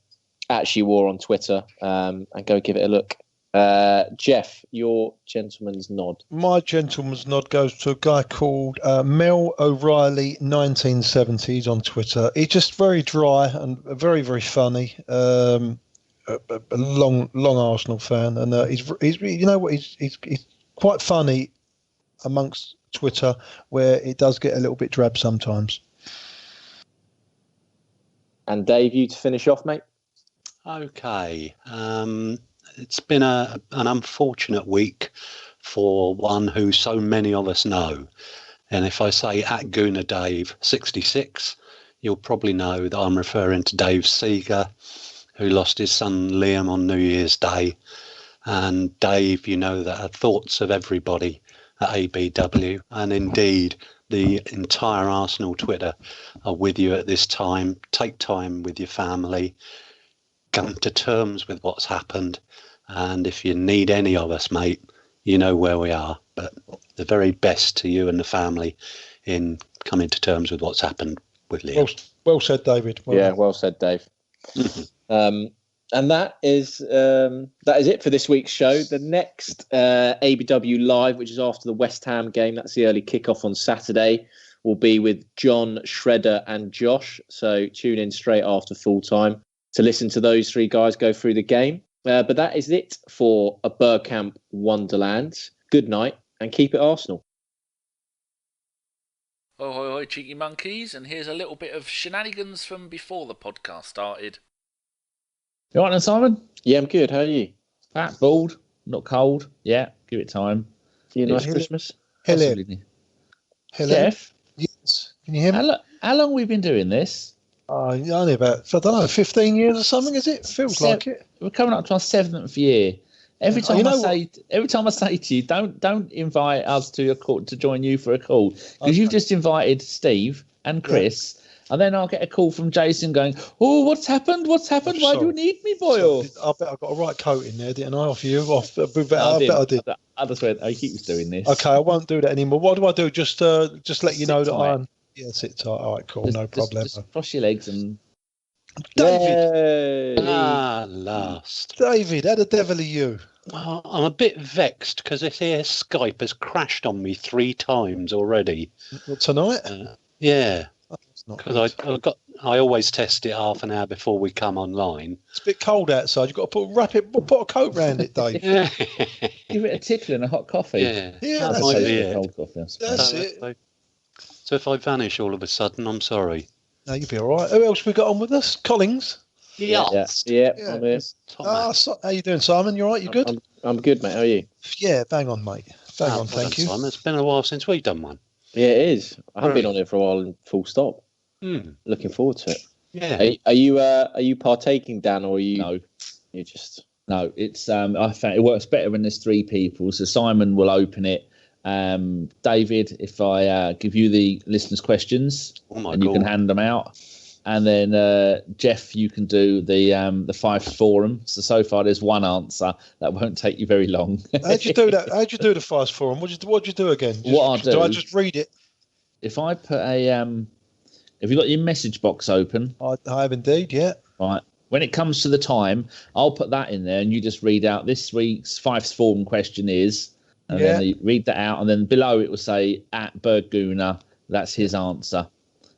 Speaker 1: actually wore on Twitter, and go give it a look. Geoff, your gentleman's nod.
Speaker 2: My gentleman's nod goes to a guy called Mel O'Reilly 1970s on Twitter. He's just very dry and very, very funny. A long Arsenal fan, and he's quite funny amongst Twitter, where it does get a little bit drab sometimes.
Speaker 1: And Dave, you to finish off, mate.
Speaker 3: Okay, it's been an unfortunate week for one who so many of us know, and if I say at Gooner Dave 66, you'll probably know that I'm referring to Dave Seeger, who lost his son Liam on New Year's Day. And Dave, you know that our thoughts of everybody at ABW, and indeed the entire Arsenal Twitter, are with you at this time. Take time with your family, come to terms with what's happened, and if you need any of us, mate, you know where we are. But the very best to you and the family in coming to terms with what's happened with Liam.
Speaker 2: Well said, David.
Speaker 1: Well said, Dave. And that is it for this week's show. The next ABW Live, which is after the West Ham game, that's the early kickoff on Saturday, will be with John, Shredder and Josh. So tune in straight after full time to listen to those three guys go through the game. But that is it for a Bergkamp Wonderland. Good night and keep it Arsenal.
Speaker 4: Ho, ho, ho, cheeky monkeys, and here's a little bit of shenanigans from before the podcast started.
Speaker 5: You all right then, Simon?
Speaker 1: Yeah, I'm good. How are you?
Speaker 5: Fat, bald, not cold. Yeah, give it time.
Speaker 1: See you nice Christmas?
Speaker 2: Hello.
Speaker 5: Geoff?
Speaker 2: Yes. Can you hear me?
Speaker 5: How long have we been doing this?
Speaker 2: Only about, I don't know, 15 years or something, is it? Feels like it.
Speaker 5: We're coming up to our 7th year. Every time I say to you, don't invite us to a call to join you for a call, because you've just invited Steve and Chris, and then I'll get a call from Jason going, "Oh, what's happened? Why do you need me, boy?"
Speaker 2: I bet I got a right coat in there, didn't I? Off you, off. I bet I did.
Speaker 5: I just went, "Oh, he keeps doing this."
Speaker 2: Okay, I won't do that anymore. What do I do? Just let you know that I'm. Yeah, sit tight. All right, cool, no problem.
Speaker 5: Just cross your legs and.
Speaker 2: David.
Speaker 3: Last.
Speaker 2: David, how the devil are you?
Speaker 3: Well, I'm a bit vexed because this here Skype has crashed on me 3 times already.
Speaker 2: What, tonight?
Speaker 3: Yeah.
Speaker 2: Because
Speaker 3: I always test it half an hour before we come online.
Speaker 2: It's a bit cold outside. You've got to put a coat round it, Dave.
Speaker 3: Yeah.
Speaker 5: Give it a tickle and a hot coffee.
Speaker 3: Yeah,
Speaker 2: that's
Speaker 3: might be
Speaker 2: it.
Speaker 3: it.
Speaker 5: Cold coffee,
Speaker 2: That's it.
Speaker 3: So if I vanish all of a sudden, I'm sorry.
Speaker 2: No, you'll be all right. Who else we got on with us? Collings.
Speaker 1: Yeah. I'm here.
Speaker 2: How you doing, Simon? You all right? You good?
Speaker 1: I'm good, mate. How are you?
Speaker 2: Yeah, bang on, mate. Bang on, thank you.
Speaker 3: Simon. It's been a while since we've done one.
Speaker 1: Yeah, it is. I haven't been on it for a while, and full stop. Looking forward to it.
Speaker 3: Yeah.
Speaker 1: Are you partaking, Dan, or are you?
Speaker 5: No.
Speaker 1: You just.
Speaker 5: No, it's I found it works better when there's 3 people. So Simon will open it. David, if I give you the listeners' questions, you can hand them out, and then Geoff, you can do the 5 forum. So far, there's 1 answer that won't take you very long.
Speaker 2: How'd you do that? How'd you do the 5 forum? What'd you do again? Do I just read it?
Speaker 5: If I put have you got your message box open?
Speaker 2: I have indeed, yeah.
Speaker 5: Right. When it comes to the time, I'll put that in there, and you just read out this week's 5 forum question is. And then you read that out, and then below it will say at Bergguna. That's his answer,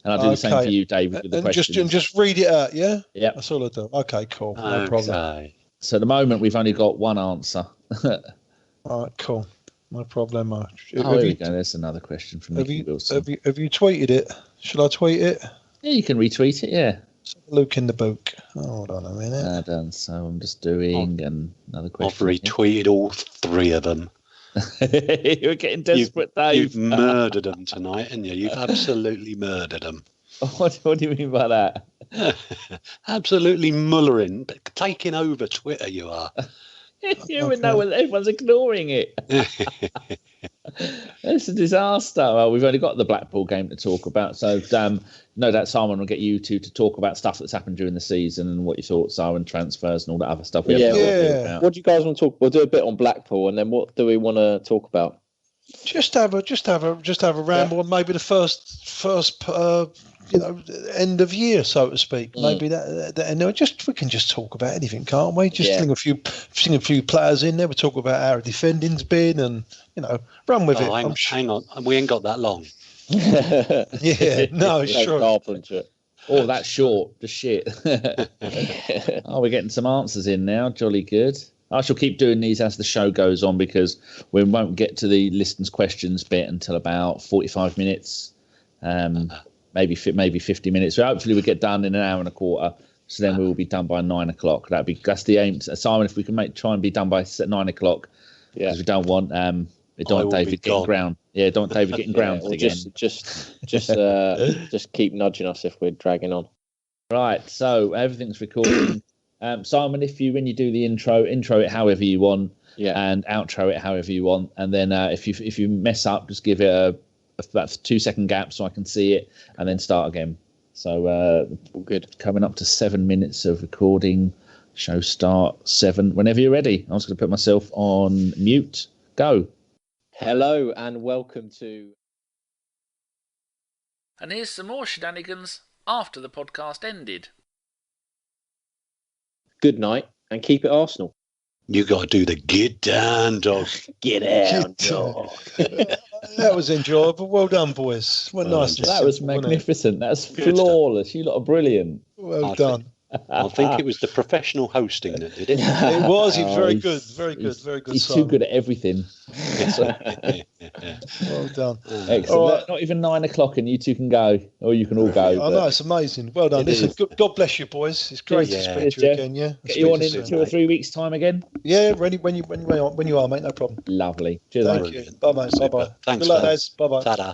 Speaker 5: and I'll do the same for you, David, with the questions.
Speaker 2: Just read it out, yeah.
Speaker 5: Yeah,
Speaker 2: that's all I do. Okay, cool, no problem.
Speaker 5: So at the moment we've only got 1 answer.
Speaker 2: All right, cool, no problem.
Speaker 5: Here we go. There's another question from Nicky Wilson.
Speaker 2: Have you tweeted it? Should I tweet it?
Speaker 5: Yeah, you can retweet it. Yeah.
Speaker 2: Luke in the book. Hold on a minute.
Speaker 5: Done. So I'm just doing another question.
Speaker 3: I've retweeted all 3 of them.
Speaker 5: You're getting desperate, Dave.
Speaker 3: You've murdered them tonight, haven't you? You've absolutely murdered them.
Speaker 5: What do you mean by that?
Speaker 3: Absolutely mullering, taking over Twitter. You are.
Speaker 5: You would know when everyone's ignoring it. It's a disaster. Well, we've only got the Blackpool game to talk about, so no doubt Simon will get you to talk about stuff that's happened during the season and what your thoughts are and transfers and all that other stuff.
Speaker 1: What do you guys want to talk? We'll do a bit on Blackpool, and then what do we want to talk about?
Speaker 2: Just have a ramble on maybe the first end of year, so to speak. Maybe that and we can just talk about anything, can't we? Just sing a few players in there. We talk about how our defending's been, and run with it.
Speaker 3: Hang on, we ain't got that long.
Speaker 2: Yeah, no, sure.
Speaker 5: Oh, that's short. Just shit. Oh, we're getting some answers in now. Jolly good. I shall keep doing these as the show goes on because we won't get to the listeners' questions bit until about 45 minutes, maybe 50 minutes. So hopefully we get done in an hour and a quarter. So then we will be done by 9 o'clock. That's the aim. Simon, if we can try and be done by 9 o'clock, because we don't want David getting ground. Yeah, don't want David getting grounded again.
Speaker 1: Just keep nudging us if we're dragging on.
Speaker 5: Right. So everything's recording. Simon, when you do the intro it however you want, and outro it however you want, and then if you mess up, just give it about 2-second gap so I can see it, and then start again. So all good. Coming up to 7 minutes of recording. Show start 7. Whenever you're ready. I was going to put myself on mute. Go.
Speaker 1: Hello and welcome to.
Speaker 4: And here's some more shenanigans after the podcast ended.
Speaker 1: Good night and keep it Arsenal.
Speaker 3: You got to do the get down, dog.
Speaker 1: Get down, dog.
Speaker 2: That was enjoyable. Well done, boys.
Speaker 5: That was magnificent. That's flawless. You lot are brilliant.
Speaker 2: Well done.
Speaker 3: I think it was the professional hosting that did it.
Speaker 2: It was. He was very good. Very good. Very good.
Speaker 5: He's too good at everything.
Speaker 2: Well done.
Speaker 5: Excellent. Right. Not even 9 o'clock, and you two can go, or you can all go.
Speaker 2: I know, it's amazing. Well done. Listen, God bless you, boys. It's great to speak to you again. Yeah.
Speaker 5: Get you on in 2 or 3 weeks' time again.
Speaker 2: Yeah, ready when you are, mate. No problem.
Speaker 5: Lovely. Cheers.
Speaker 2: Thank you. Bye, mate. Bye, bye.
Speaker 3: Thanks.
Speaker 2: Good luck, guys. Bye, bye.
Speaker 3: Ta-da.